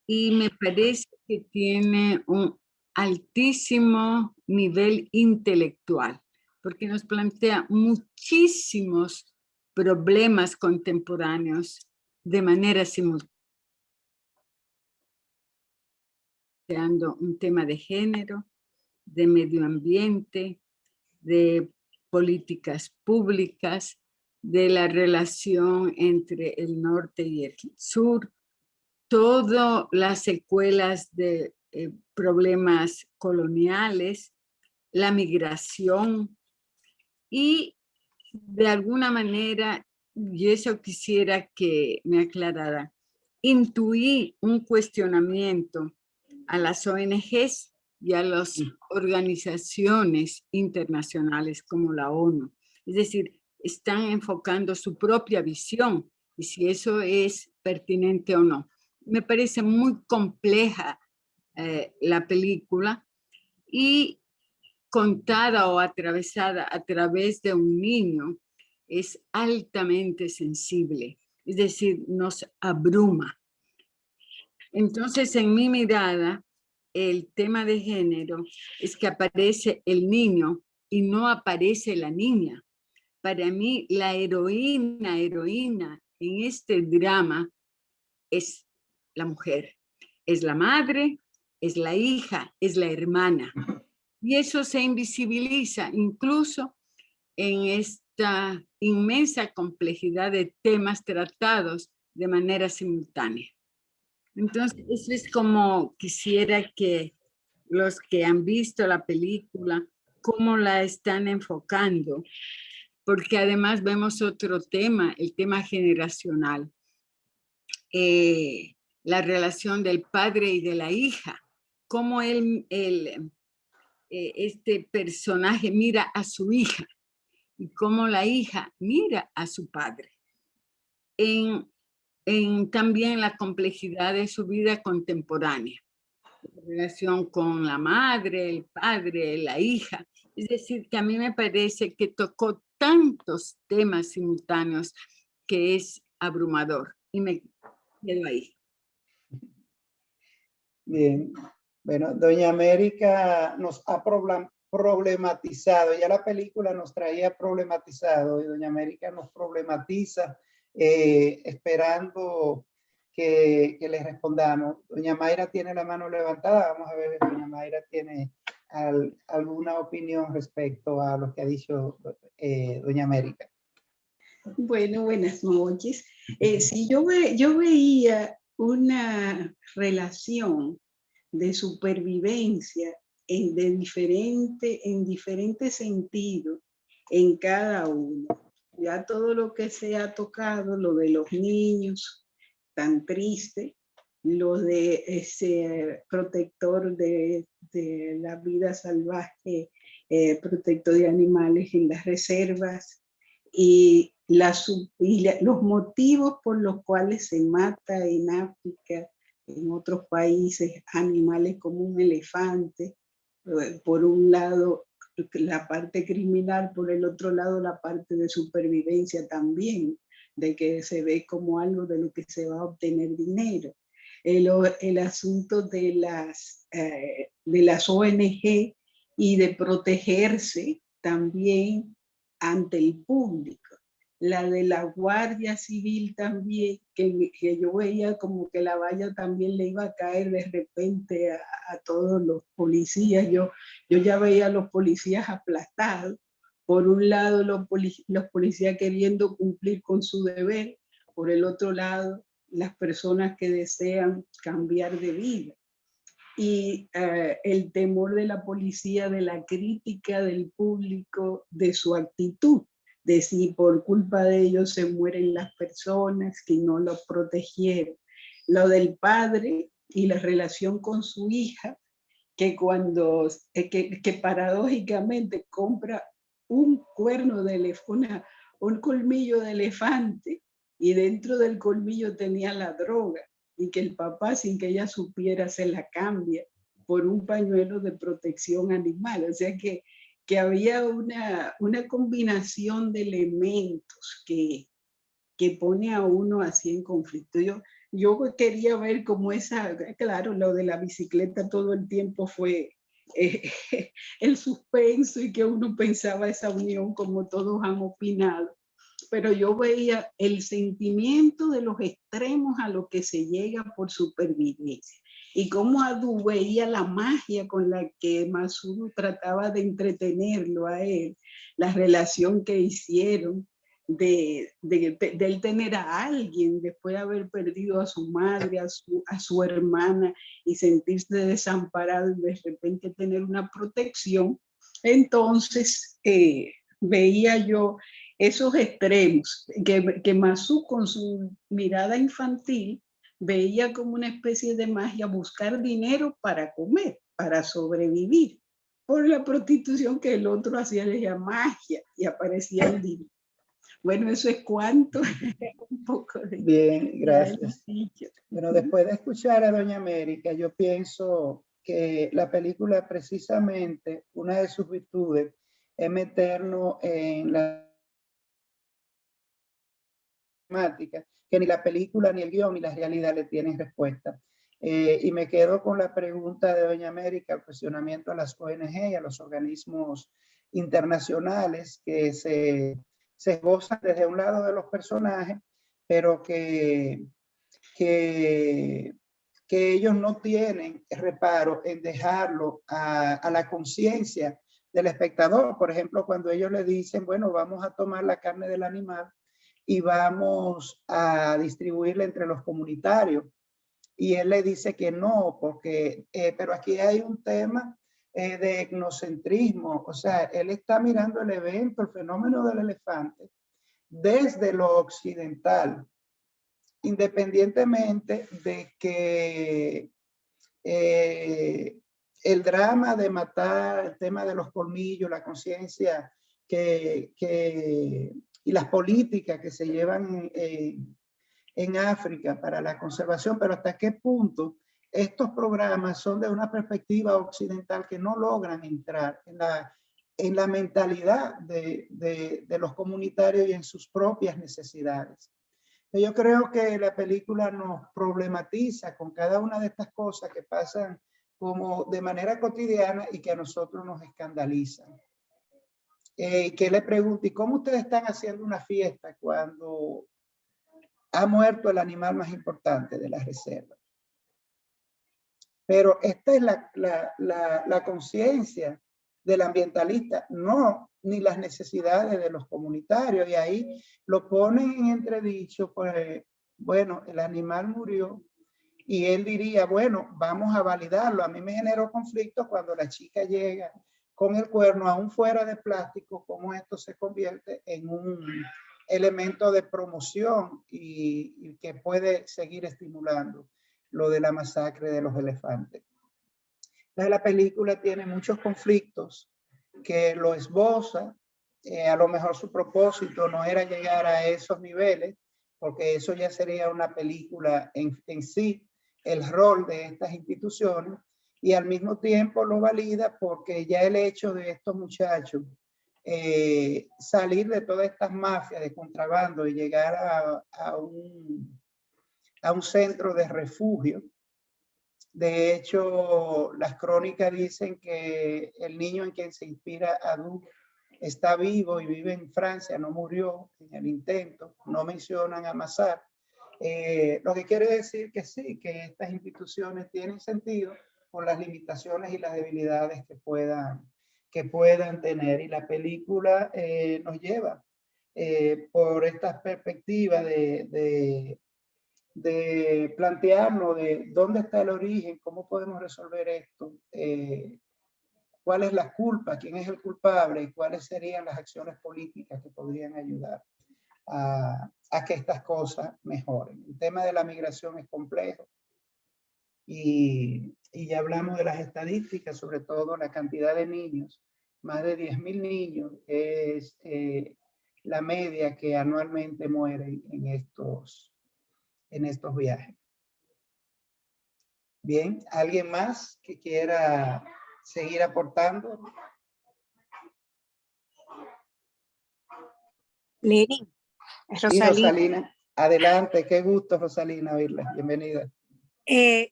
y me parece que tiene un altísimo nivel intelectual, porque nos plantea muchísimos problemas contemporáneos de manera simultánea. Un tema de género, de medio ambiente, de políticas públicas, de la relación entre el norte y el sur, todas las secuelas de problemas coloniales, la migración y de alguna manera, y eso quisiera que me aclarara, intuí un cuestionamiento a las ONGs y a las organizaciones internacionales como la ONU. Es decir, están enfocando su propia visión y si eso es pertinente o no. Me parece muy compleja la película y contada o atravesada a través de un niño es altamente sensible, es decir, nos abruma. Entonces, en mi mirada, el tema de género es que aparece el niño y no aparece la niña. Para mí, la heroína en este drama es la mujer. Es la madre, es la hija, es la hermana. Y eso se invisibiliza incluso en esta inmensa complejidad de temas tratados de manera simultánea. Entonces, eso es como quisiera que los que han visto la película, cómo la están enfocando, porque además vemos otro tema, el tema generacional, la relación del padre y de la hija, cómo este personaje mira a su hija y cómo la hija mira a su padre. También la complejidad de su vida contemporánea, la relación con la madre, el padre, la hija. Es decir, que a mí me parece que tocó tantos temas simultáneos que es abrumador y me quedo ahí. Bien, bueno, Doña América nos ha problematizado, ya la película nos traía problematizado y Doña América nos problematiza esperando que le respondamos. Doña Mayra tiene la mano levantada, vamos a ver si Doña Mayra tiene alguna opinión respecto a lo que ha dicho Doña América. Bueno, buenas noches. Sí, yo veía una relación de supervivencia en diferentes sentidos en cada uno. Ya todo lo que se ha tocado, lo de los niños, tan triste, lo de ese protector de la vida salvaje, protector de animales en las reservas, y los motivos por los cuales se mata en África, en otros países, animales como un elefante, por un lado la parte criminal, por el otro lado la parte de supervivencia también, de que se ve como algo de lo que se va a obtener dinero. El asunto de las ONG y de protegerse también ante el público. La de la Guardia Civil también, que yo veía como que la valla también le iba a caer de repente a todos los policías. Yo ya veía a los policías aplastados. Por un lado, los policías queriendo cumplir con su deber. Por el otro lado, las personas que desean cambiar de vida. Y el temor de la policía, de la crítica del público, de su actitud, de si por culpa de ellos se mueren las personas que no los protegieron. Lo del padre y la relación con su hija, que cuando, que paradójicamente compra un cuerno de elefante, un colmillo de elefante, y dentro del colmillo tenía la droga, y que el papá, sin que ella supiera, se la cambia por un pañuelo de protección animal. O sea que había una combinación de elementos que que pone a uno así en conflicto. Yo quería ver cómo claro, lo de la bicicleta todo el tiempo fue el suspenso y que uno pensaba esa unión como todos han opinado. Pero yo veía el sentimiento de los extremos a lo que se llega por supervivencia. Y cómo Adu veía la magia con la que Masuru trataba de entretenerlo a él, la relación que hicieron de él tener a alguien después de haber perdido a su madre, a su hermana y sentirse desamparado y de repente tener una protección. Entonces veía yo esos extremos que Masú con su mirada infantil veía como una especie de magia, buscar dinero para comer, para sobrevivir, por la prostitución que el otro hacía, le decía magia y aparecía el dinero. Bueno, eso es cuanto. Un poco de... Bien, gracias. Bueno, después de escuchar a Doña América, yo pienso que la película precisamente, una de sus virtudes es meternos en la temática que ni la película, ni el guión, ni la realidad le tienen respuesta. Y me quedo con la pregunta de Doña América, el cuestionamiento a las ONG y a los organismos internacionales que se gozan desde un lado de los personajes, pero que ellos no tienen reparo en dejarlo a la conciencia del espectador. Por ejemplo, cuando ellos le dicen, bueno, vamos a tomar la carne del animal y vamos a distribuirla entre los comunitarios. Y él le dice que no, porque, pero aquí hay un tema de etnocentrismo. O sea, él está mirando el evento, el fenómeno del elefante, desde lo occidental, independientemente de que el drama de matar, el tema de los colmillos, la conciencia y las políticas que se llevan en África para la conservación, pero hasta qué punto estos programas son de una perspectiva occidental que no logran entrar en la mentalidad de los comunitarios y en sus propias necesidades. Yo creo que la película nos problematiza con cada una de estas cosas que pasan como de manera cotidiana y que a nosotros nos escandalizan. Que le pregunto, ¿y cómo ustedes están haciendo una fiesta cuando ha muerto el animal más importante de la reserva? Pero esta es la conciencia del ambientalista, no ni las necesidades de los comunitarios, y ahí lo ponen en entredicho, pues, bueno, el animal murió, y él diría, bueno, vamos a validarlo. A mí me generó conflicto cuando la chica llega con el cuerno, aún fuera de plástico, cómo esto se convierte en un elemento de promoción y que puede seguir estimulando lo de la masacre de los elefantes. La película tiene muchos conflictos que lo esboza. A lo mejor su propósito no era llegar a esos niveles, porque eso ya sería una película en sí, el rol de estas instituciones, y al mismo tiempo lo valida porque ya el hecho de estos muchachos salir de todas estas mafias de contrabando y llegar a un centro de refugio. De hecho, las crónicas dicen que el niño en quien se inspira Adu está vivo y vive en Francia, no murió en el intento, no mencionan a Massart. Lo que quiere decir que sí, que estas instituciones tienen sentido por las limitaciones y las debilidades que puedan tener. Y la película nos lleva por esta perspectiva de plantearnos de dónde está el origen, cómo podemos resolver esto, cuál es la culpa, quién es el culpable y cuáles serían las acciones políticas que podrían ayudar a que estas cosas mejoren. El tema de la migración es complejo y ya hablamos de las estadísticas, sobre todo la cantidad de niños, más de 10.000 niños es la media que anualmente mueren en estos viajes. Bien, ¿alguien más que quiera seguir aportando? Lenin, Y Rosalina, adelante, qué gusto, Rosalina, oírla. Bienvenida.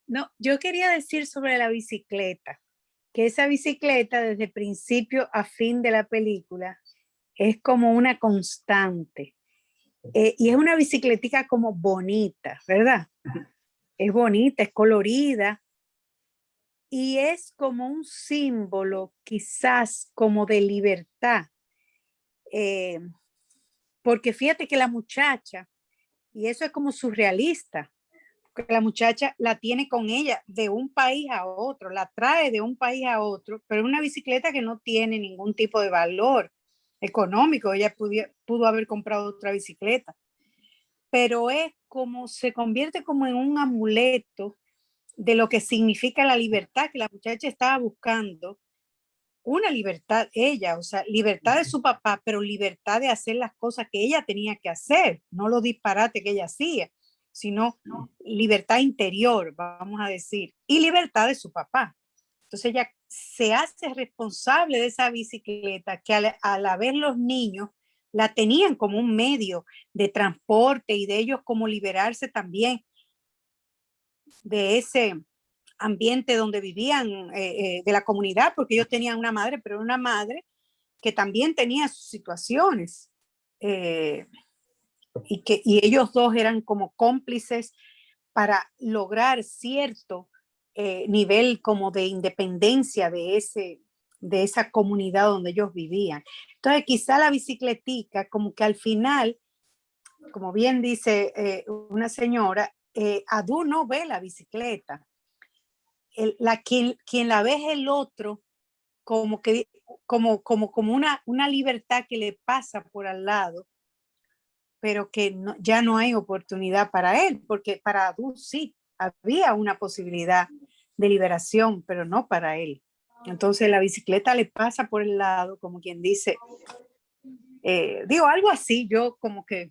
No, yo quería decir sobre la bicicleta, que esa bicicleta desde principio a fin de la película es como una constante. Y es una bicicletica como bonita, ¿verdad? Es bonita, es colorida y es como un símbolo quizás como de libertad. Porque fíjate que la muchacha, y eso es como surrealista, porque la muchacha la tiene con ella de un país a otro, la trae de un país a otro, pero es una bicicleta que no tiene ningún tipo de valor económico. Ella pudo haber comprado otra bicicleta, pero es como se convierte como en un amuleto de lo que significa la libertad que la muchacha estaba buscando. Una libertad ella, o sea, libertad de su papá, pero libertad de hacer las cosas que ella tenía que hacer, no los disparates que ella hacía, sino libertad interior, vamos a decir, y libertad de su papá. Entonces ella se hace responsable de esa bicicleta que a la vez los niños la tenían como un medio de transporte y de ellos como liberarse también de ese ambiente donde vivían, de la comunidad, porque ellos tenían una madre, pero una madre que también tenía sus situaciones, y ellos dos eran como cómplices para lograr cierto nivel como de independencia de esa comunidad donde ellos vivían. Entonces quizá la bicicletica como que al final, como bien dice una señora, Adu no ve la bicicleta. Quien la ve es el otro, como una libertad que le pasa por al lado, pero que ya no hay oportunidad para él, porque para Adu sí, había una posibilidad de liberación, pero no para él. Entonces la bicicleta le pasa por el lado, como quien dice, digo algo así, yo como que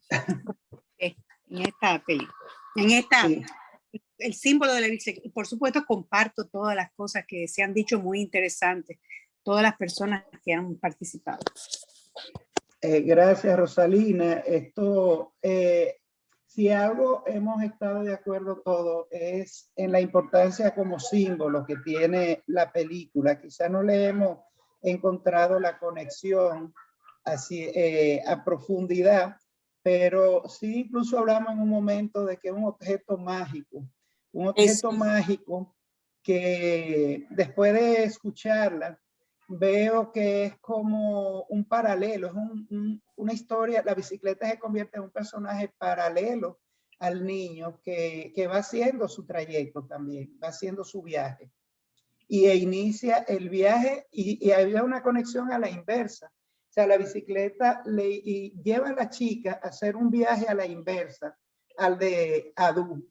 en esta película, sí. El símbolo de la bicicleta. Por supuesto, comparto todas las cosas que se han dicho muy interesantes, todas las personas que han participado. Gracias, Rosalina. Esto, si algo hemos estado de acuerdo todos es en la importancia como símbolo que tiene la película. Quizá no le hemos encontrado la conexión así a profundidad, pero sí incluso hablamos en un momento de que es un objeto mágico. Un objeto mágico que después de escucharla veo que es como un paralelo, es una historia. La bicicleta se convierte en un personaje paralelo al niño que va haciendo su trayecto también, va haciendo su viaje. Y inicia el viaje y había una conexión a la inversa. O sea, la bicicleta lleva a la chica a hacer un viaje a la inversa, al de Adu.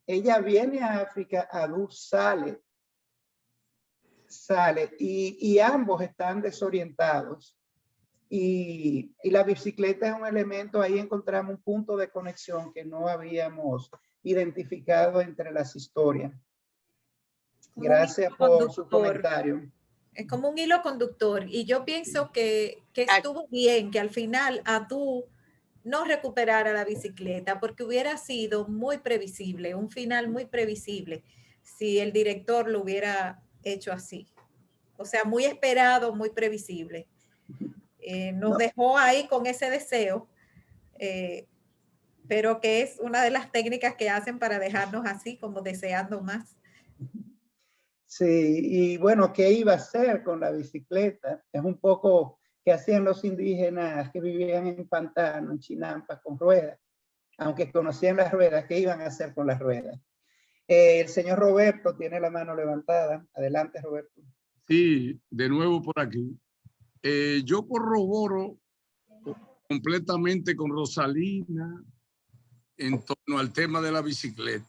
Ella viene a África, Adu sale y ambos están desorientados. Y la bicicleta es un elemento, ahí encontramos un punto de conexión que no habíamos identificado entre las historias. Gracias por su comentario. Es como un hilo conductor y yo pienso que estuvo bien que al final Adu no recuperara la bicicleta, porque hubiera sido muy previsible, un final muy previsible si el director lo hubiera hecho así. O sea, muy esperado, muy previsible. Nos dejó ahí con ese deseo, pero que es una de las técnicas que hacen para dejarnos así, como deseando más. Sí, y bueno, ¿qué iba a hacer con la bicicleta? Es un poco que hacían los indígenas que vivían en pantano, en chinampas, con ruedas. Aunque conocían las ruedas, ¿qué iban a hacer con las ruedas? El señor Roberto tiene la mano levantada. Adelante, Roberto. Sí, de nuevo por aquí. Yo corroboro completamente con Rosalina en torno al tema de la bicicleta,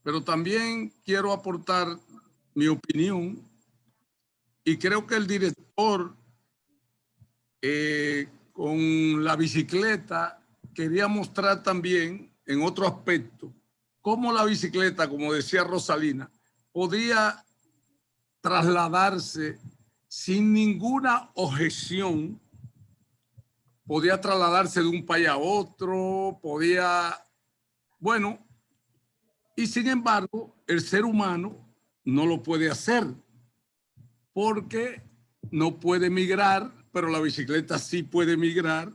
pero también quiero aportar mi opinión y creo que el director con la bicicleta quería mostrar también en otro aspecto cómo la bicicleta, como decía Rosalina, podía trasladarse sin ninguna objeción podía trasladarse de un país a otro, podía, bueno, y sin embargo, el ser humano no lo puede hacer porque no puede migrar, pero la bicicleta sí puede migrar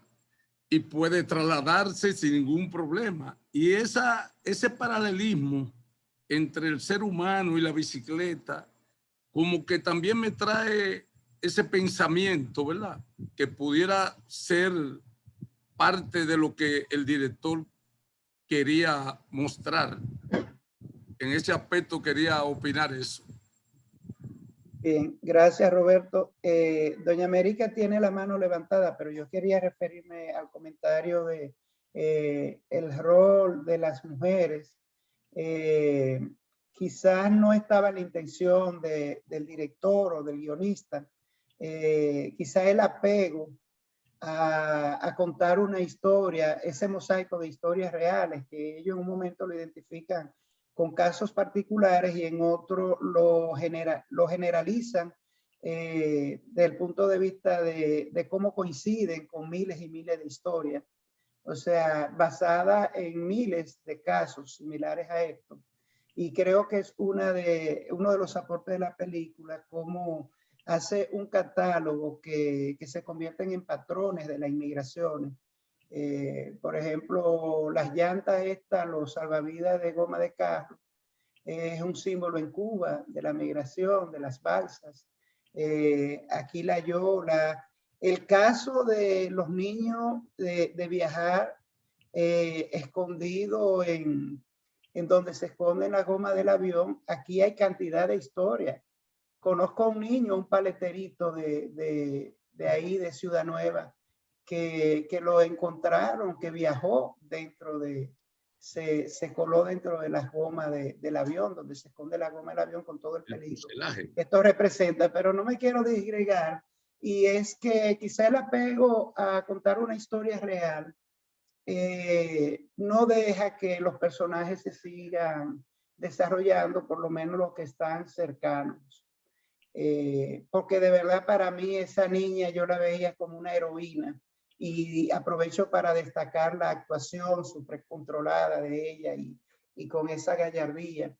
y puede trasladarse sin ningún problema. Y ese paralelismo entre el ser humano y la bicicleta, como que también me trae ese pensamiento, ¿verdad? Que pudiera ser parte de lo que el director quería mostrar. En ese aspecto quería opinar eso. Bien, gracias Roberto. Doña América tiene la mano levantada, pero yo quería referirme al comentario de el rol de las mujeres. Quizás no estaba la intención del director o del guionista, quizás el apego a contar una historia, ese mosaico de historias reales, que ellos en un momento lo identifican con casos particulares y en otro lo generalizan desde el punto de vista de cómo coinciden con miles y miles de historias. O sea, basada en miles de casos similares a esto. Y creo que es uno de los aportes de la película, cómo hace un catálogo que se convierten en patrones de las inmigraciones. Por ejemplo, las llantas estas, los salvavidas de goma de carro, es un símbolo en Cuba de la migración, de las balsas. Aquí la yola. El caso de los niños de viajar escondido en donde se esconde la goma del avión, aquí hay cantidad de historias. Conozco a un niño, un paleterito de ahí, de Ciudad Nueva, que lo encontraron, que viajó dentro de, se coló dentro de las gomas del avión, donde se esconde la goma del avión con todo el peligro. Esto representa, pero no me quiero disgregar, y es que quizá el apego a contar una historia real no deja que los personajes se sigan desarrollando, por lo menos los que están cercanos. Porque de verdad para mí esa niña yo la veía como una heroína, y aprovecho para destacar la actuación súper controlada de ella y con esa gallardía,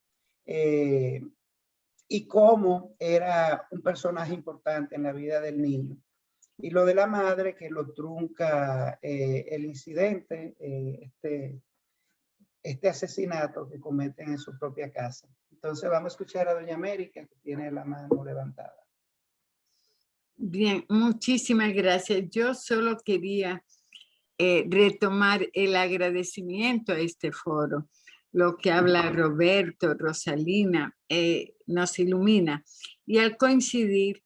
y cómo era un personaje importante en la vida del niño. Y lo de la madre, que lo trunca el incidente, este asesinato que cometen en su propia casa. Entonces vamos a escuchar a doña América, que tiene la mano levantada. Bien, muchísimas gracias. Yo solo quería retomar el agradecimiento a este foro. Lo que habla Roberto, Rosalina, nos ilumina. Y al coincidir,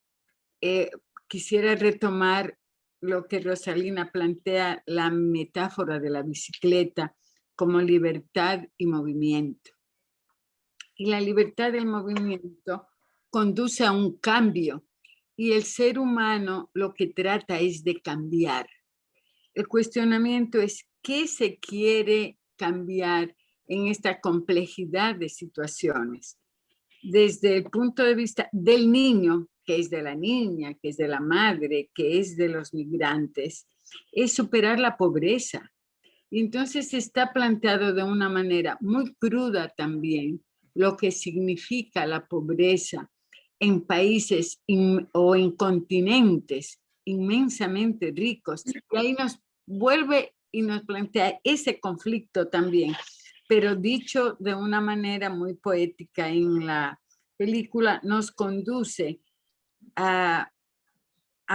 quisiera retomar lo que Rosalina plantea, la metáfora de la bicicleta como libertad y movimiento. Y la libertad del movimiento conduce a un cambio, y el ser humano lo que trata es de cambiar. El cuestionamiento es qué se quiere cambiar en esta complejidad de situaciones. Desde el punto de vista del niño, que es de la niña, que es de la madre, que es de los migrantes, es superar la pobreza. Y entonces está planteado de una manera muy cruda también lo que significa la pobreza en países o en continentes inmensamente ricos. Y ahí nos vuelve y nos plantea ese conflicto también, pero dicho de una manera muy poética en la película, nos conduce a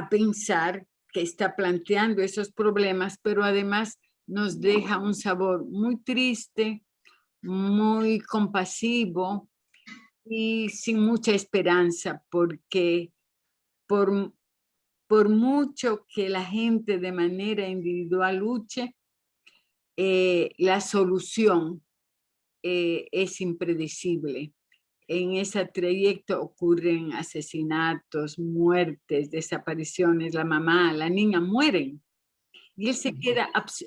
pensar que está planteando esos problemas, pero además nos deja un sabor muy triste, muy compasivo y sin mucha esperanza, porque por mucho que la gente de manera individual luche, la solución es impredecible. En ese trayecto ocurren asesinatos, muertes, desapariciones, la mamá, la niña mueren. Y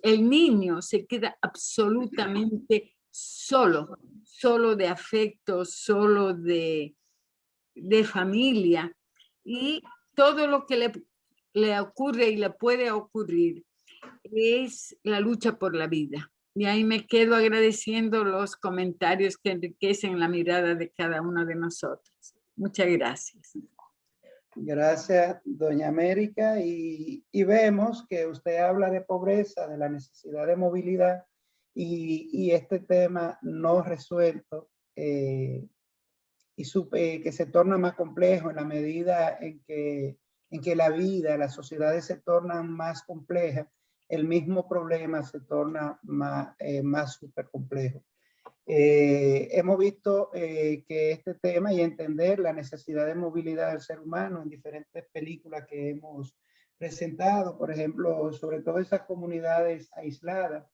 el niño se queda absolutamente solo de afecto, solo de familia. Y todo lo que le ocurre y le puede ocurrir es la lucha por la vida. Y ahí me quedo agradeciendo los comentarios que enriquecen la mirada de cada uno de nosotros. Muchas gracias. Gracias, doña América. Y vemos que usted habla de pobreza, de la necesidad de movilidad y este tema no resuelto que se torna más complejo en la medida en que la vida, las sociedades se tornan más complejas, el mismo problema se torna más súper complejo. Hemos visto que este tema y entender la necesidad de movilidad del ser humano en diferentes películas que hemos presentado, por ejemplo, sobre todo esas comunidades aisladas,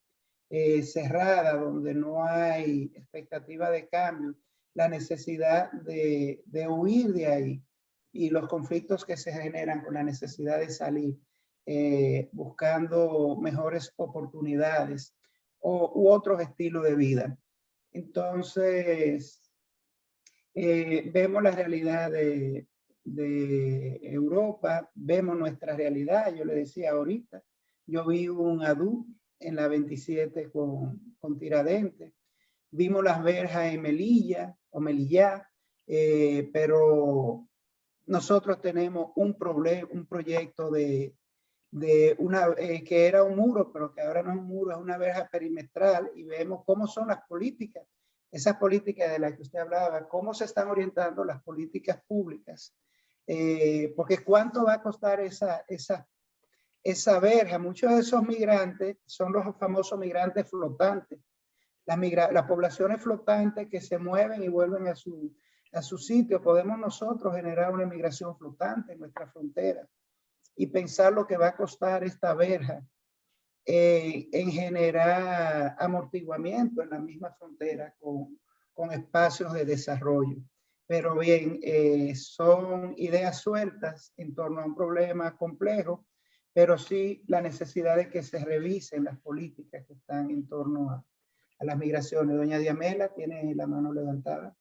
cerradas, donde no hay expectativa de cambio, la necesidad de huir de ahí y los conflictos que se generan con la necesidad de salir, buscando mejores oportunidades u otros estilos de vida. Entonces, vemos la realidad de Europa, vemos nuestra realidad. Yo le decía ahorita, yo vi un ADU en la 27 con Tiradentes, vimos las verjas en Melilla o Melillá, pero nosotros tenemos un proyecto de una que era un muro, pero que ahora no es un muro, es una verja perimetral, y vemos cómo son las políticas, esas políticas de las que usted hablaba, cómo se están orientando las políticas públicas, porque cuánto va a costar esa verja. Muchos de esos migrantes son los famosos migrantes flotantes, las poblaciones flotantes que se mueven y vuelven a su sitio. Podemos nosotros generar una migración flotante en nuestra frontera y pensar lo que va a costar esta verja en generar amortiguamiento en la misma frontera con espacios de desarrollo. Pero bien, son ideas sueltas en torno a un problema complejo, pero sí la necesidad de que se revisen las políticas que están en torno a las migraciones. Doña Diamela tiene la mano levantada.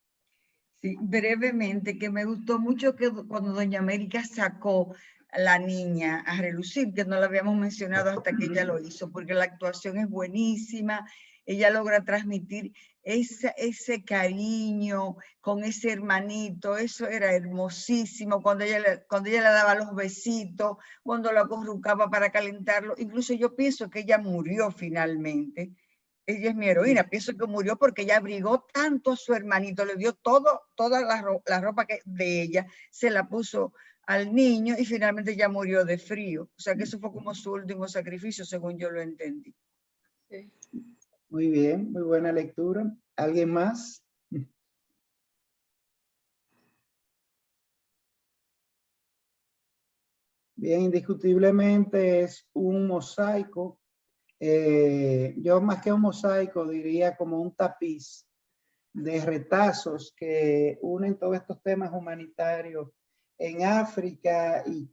Sí, brevemente, que me gustó mucho que cuando doña América sacó a la niña a relucir, que no la habíamos mencionado hasta que ella lo hizo, porque la actuación es buenísima, ella logra transmitir ese cariño con ese hermanito, eso era hermosísimo, cuando ella le daba los besitos, cuando lo acurrucaba para calentarlo. Incluso yo pienso que ella murió finalmente. Ella es mi heroína, pienso que murió porque ella abrigó tanto a su hermanito, le dio toda la ropa de ella, se la puso al niño y finalmente ella murió de frío. O sea que eso fue como su último sacrificio, según yo lo entendí. Sí. Muy bien, muy buena lectura. ¿Alguien más? Bien, indiscutiblemente es un mosaico. Yo más que un mosaico diría como un tapiz de retazos que unen todos estos temas humanitarios en África y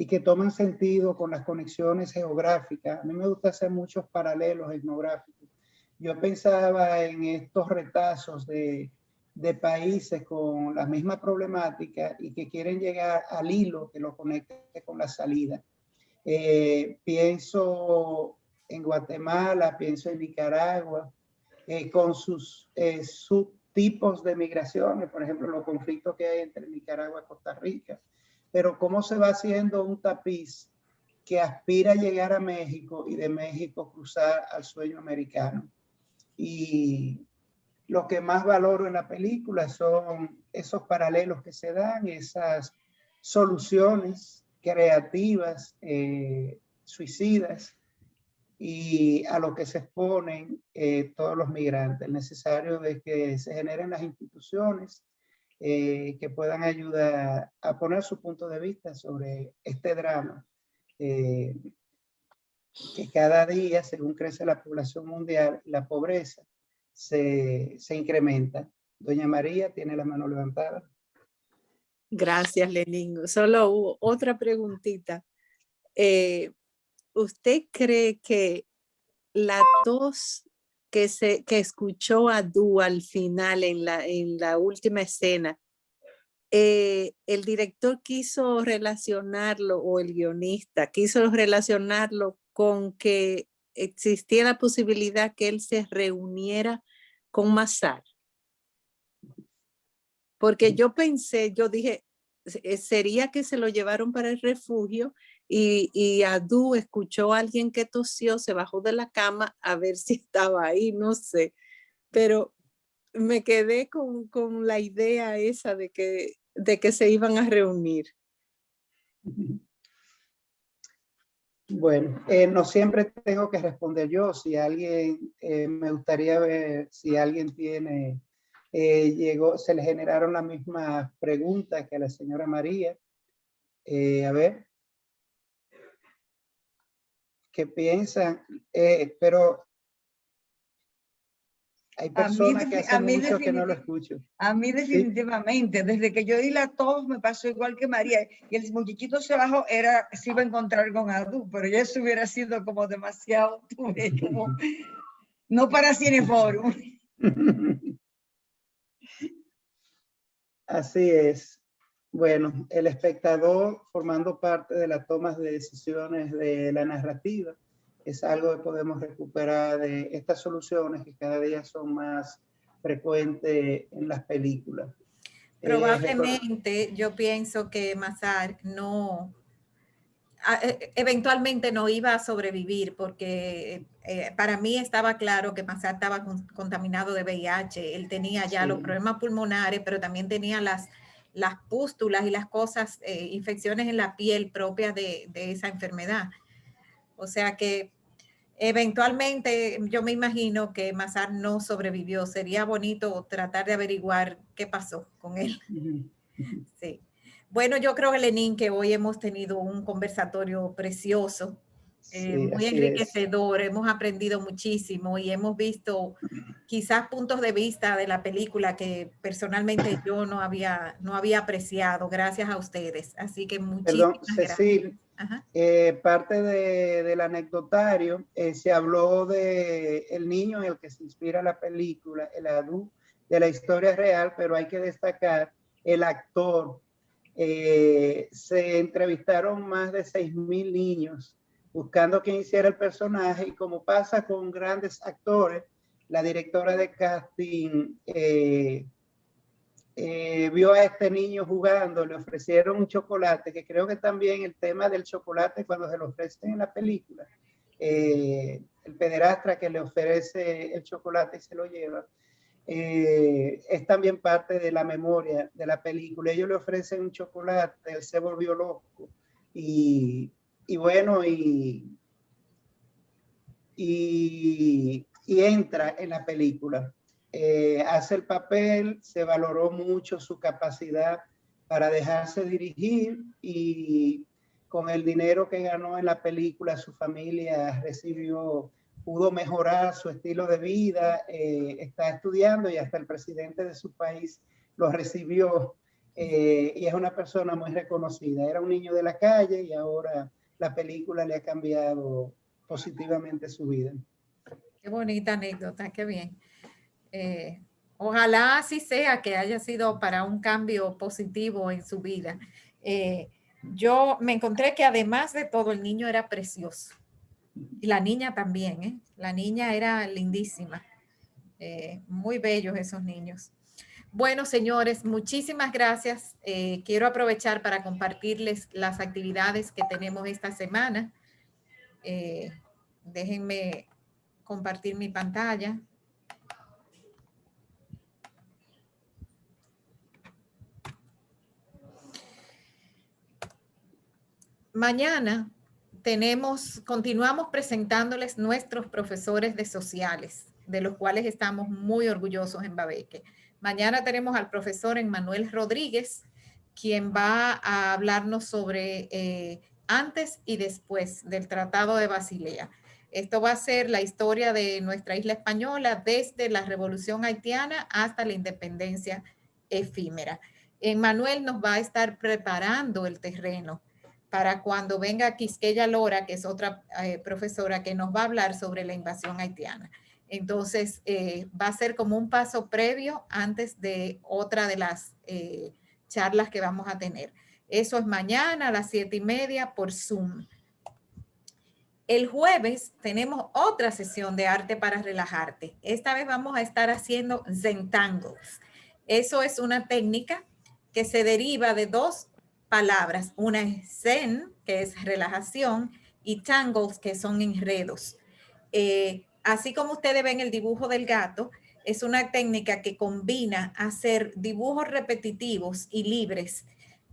que toman sentido con las conexiones geográficas. A mí me gusta hacer muchos paralelos etnográficos. Yo pensaba en estos retazos de países con la misma problemática y que quieren llegar al hilo que lo conecte con la salida. Pienso en Guatemala, pienso en Nicaragua, con sus subtipos de migraciones, por ejemplo, los conflictos que hay entre Nicaragua y Costa Rica, pero cómo se va haciendo un tapiz que aspira a llegar a México y de México cruzar al sueño americano. Y lo que más valoro en la película son esos paralelos que se dan, esas soluciones creativas, suicidas, y a lo que se exponen todos los migrantes. Es necesario de que se generen las instituciones que puedan ayudar a poner su punto de vista sobre este drama que cada día, según crece la población mundial, la pobreza se incrementa. Doña María tiene la mano levantada. Gracias, Lenín. Solo hubo otra preguntita. ¿Usted cree que la tos que escuchó a Du al final en la última escena, el director quiso relacionarlo, o el guionista quiso relacionarlo con que existía la posibilidad que él se reuniera con Mazar. Porque yo pensé, yo dije, sería que se lo llevaron para el refugio y Adu escuchó a alguien que tosió, se bajó de la cama a ver si estaba ahí, no sé. Pero me quedé con la idea esa de que se iban a reunir. Bueno, no siempre tengo que responder yo. Si alguien, me gustaría ver si alguien tiene, se le generaron las mismas preguntas que a la señora María. A ver, ¿qué piensan? Pero hay personas que hace mucho que no lo escucho. A mí definitivamente, desde que yo di la tos me pasó igual que María, y el muchachito se bajó, se iba a encontrar con Adu, pero ya eso hubiera sido como demasiado, como, no para Cineforum. Así es. Bueno, el espectador formando parte de las tomas de decisiones de la narrativa es algo que podemos recuperar de estas soluciones que cada día son más frecuentes en las películas. Probablemente yo pienso que Mazar eventualmente no iba a sobrevivir porque para mí estaba claro que Mazar estaba contaminado de VIH. Él tenía ya los problemas pulmonares, pero también tenía las pústulas y las cosas, infecciones en la piel propias de esa enfermedad. O sea que eventualmente yo me imagino que Mazar no sobrevivió. Sería bonito tratar de averiguar qué pasó con él. Sí. Bueno, yo creo, Lenín, que hoy hemos tenido un conversatorio precioso, muy enriquecedor. Hemos aprendido muchísimo y hemos visto quizás puntos de vista de la película que personalmente yo no había apreciado, gracias a ustedes. Así que muchísimas Cecil, gracias. Parte del anecdotario, se habló de el niño en el que se inspira la película, el Adu, de la historia real, pero hay que destacar el actor. Se entrevistaron más de 6,000 niños buscando quién hiciera el personaje, y como pasa con grandes actores, la directora de casting vio a este niño jugando, le ofrecieron un chocolate, que creo que también el tema del chocolate cuando se lo ofrecen en la película, el pederastra que le ofrece el chocolate y se lo lleva, es también parte de la memoria de la película. Ellos le ofrecen un chocolate, él se volvió loco y bueno, y entra en la película. Hace el papel, se valoró mucho su capacidad para dejarse dirigir, y con el dinero que ganó en la película su familia pudo mejorar su estilo de vida, está estudiando y hasta el presidente de su país lo recibió, y es una persona muy reconocida. Era un niño de la calle y ahora la película le ha cambiado positivamente su vida. Qué bonita anécdota, qué bien. Ojalá así sea, que haya sido para un cambio positivo en su vida. Yo me encontré que además de todo el niño era precioso. Y la niña también, La niña era lindísima. Muy bellos esos niños. Bueno, señores, muchísimas gracias. Quiero aprovechar para compartirles las actividades que tenemos esta semana. Déjenme compartir mi pantalla. Mañana continuamos presentándoles nuestros profesores de sociales, de los cuales estamos muy orgullosos en Babeque. Mañana tenemos al profesor Emmanuel Rodríguez, quien va a hablarnos sobre antes y después del Tratado de Basilea. Esto va a ser la historia de nuestra isla española desde la Revolución Haitiana hasta la independencia efímera. Emmanuel nos va a estar preparando el terreno para cuando venga Quisqueya Lora, que es otra profesora que nos va a hablar sobre la invasión haitiana. Entonces, va a ser como un paso previo antes de otra de las charlas que vamos a tener. Eso es mañana a las 7:30 por Zoom. El jueves tenemos otra sesión de arte para relajarte. Esta vez vamos a estar haciendo Zentangles. Eso es una técnica que se deriva de dos palabras. Una es Zen, que es relajación, y tangles, que son enredos. Así como ustedes ven el dibujo del gato, es una técnica que combina hacer dibujos repetitivos y libres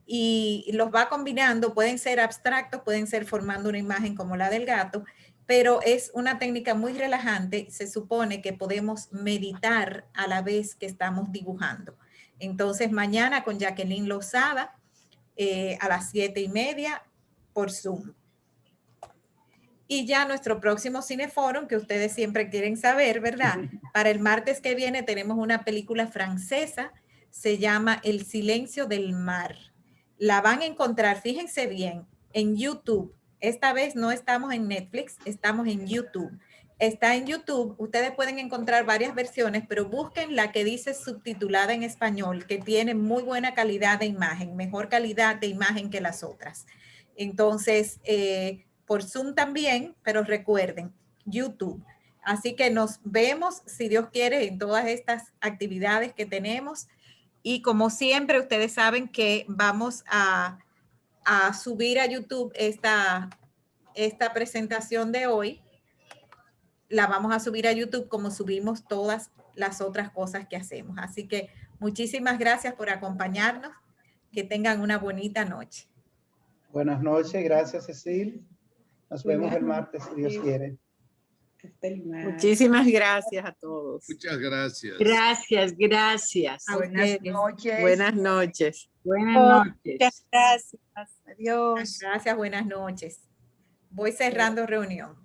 y los va combinando, pueden ser abstractos, pueden ser formando una imagen como la del gato, pero es una técnica muy relajante. Se supone que podemos meditar a la vez que estamos dibujando. Entonces mañana con Jacqueline Lozada a las 7:30 por Zoom. Y ya nuestro próximo Cineforum, que ustedes siempre quieren saber, ¿verdad? Para el martes que viene tenemos una película francesa, se llama El silencio del mar. La van a encontrar, fíjense bien, en YouTube. Esta vez no estamos en Netflix, estamos en YouTube. Está en YouTube, ustedes pueden encontrar varias versiones, pero busquen la que dice subtitulada en español, que tiene muy buena calidad de imagen, mejor calidad de imagen que las otras. Entonces, por Zoom también, pero recuerden, YouTube. Así que nos vemos, si Dios quiere, en todas estas actividades que tenemos. Y como siempre, ustedes saben que vamos a subir a YouTube esta presentación de hoy. La vamos a subir a YouTube como subimos todas las otras cosas que hacemos. Así que muchísimas gracias por acompañarnos. Que tengan una bonita noche. Buenas noches, gracias Cecil. Nos vemos el martes, si Dios quiere. Muchísimas gracias a todos. Muchas gracias. Gracias, gracias. Buenas noches. Buenas noches. Buenas noches. Muchas gracias. Adiós. Gracias, buenas noches. Voy cerrando reunión.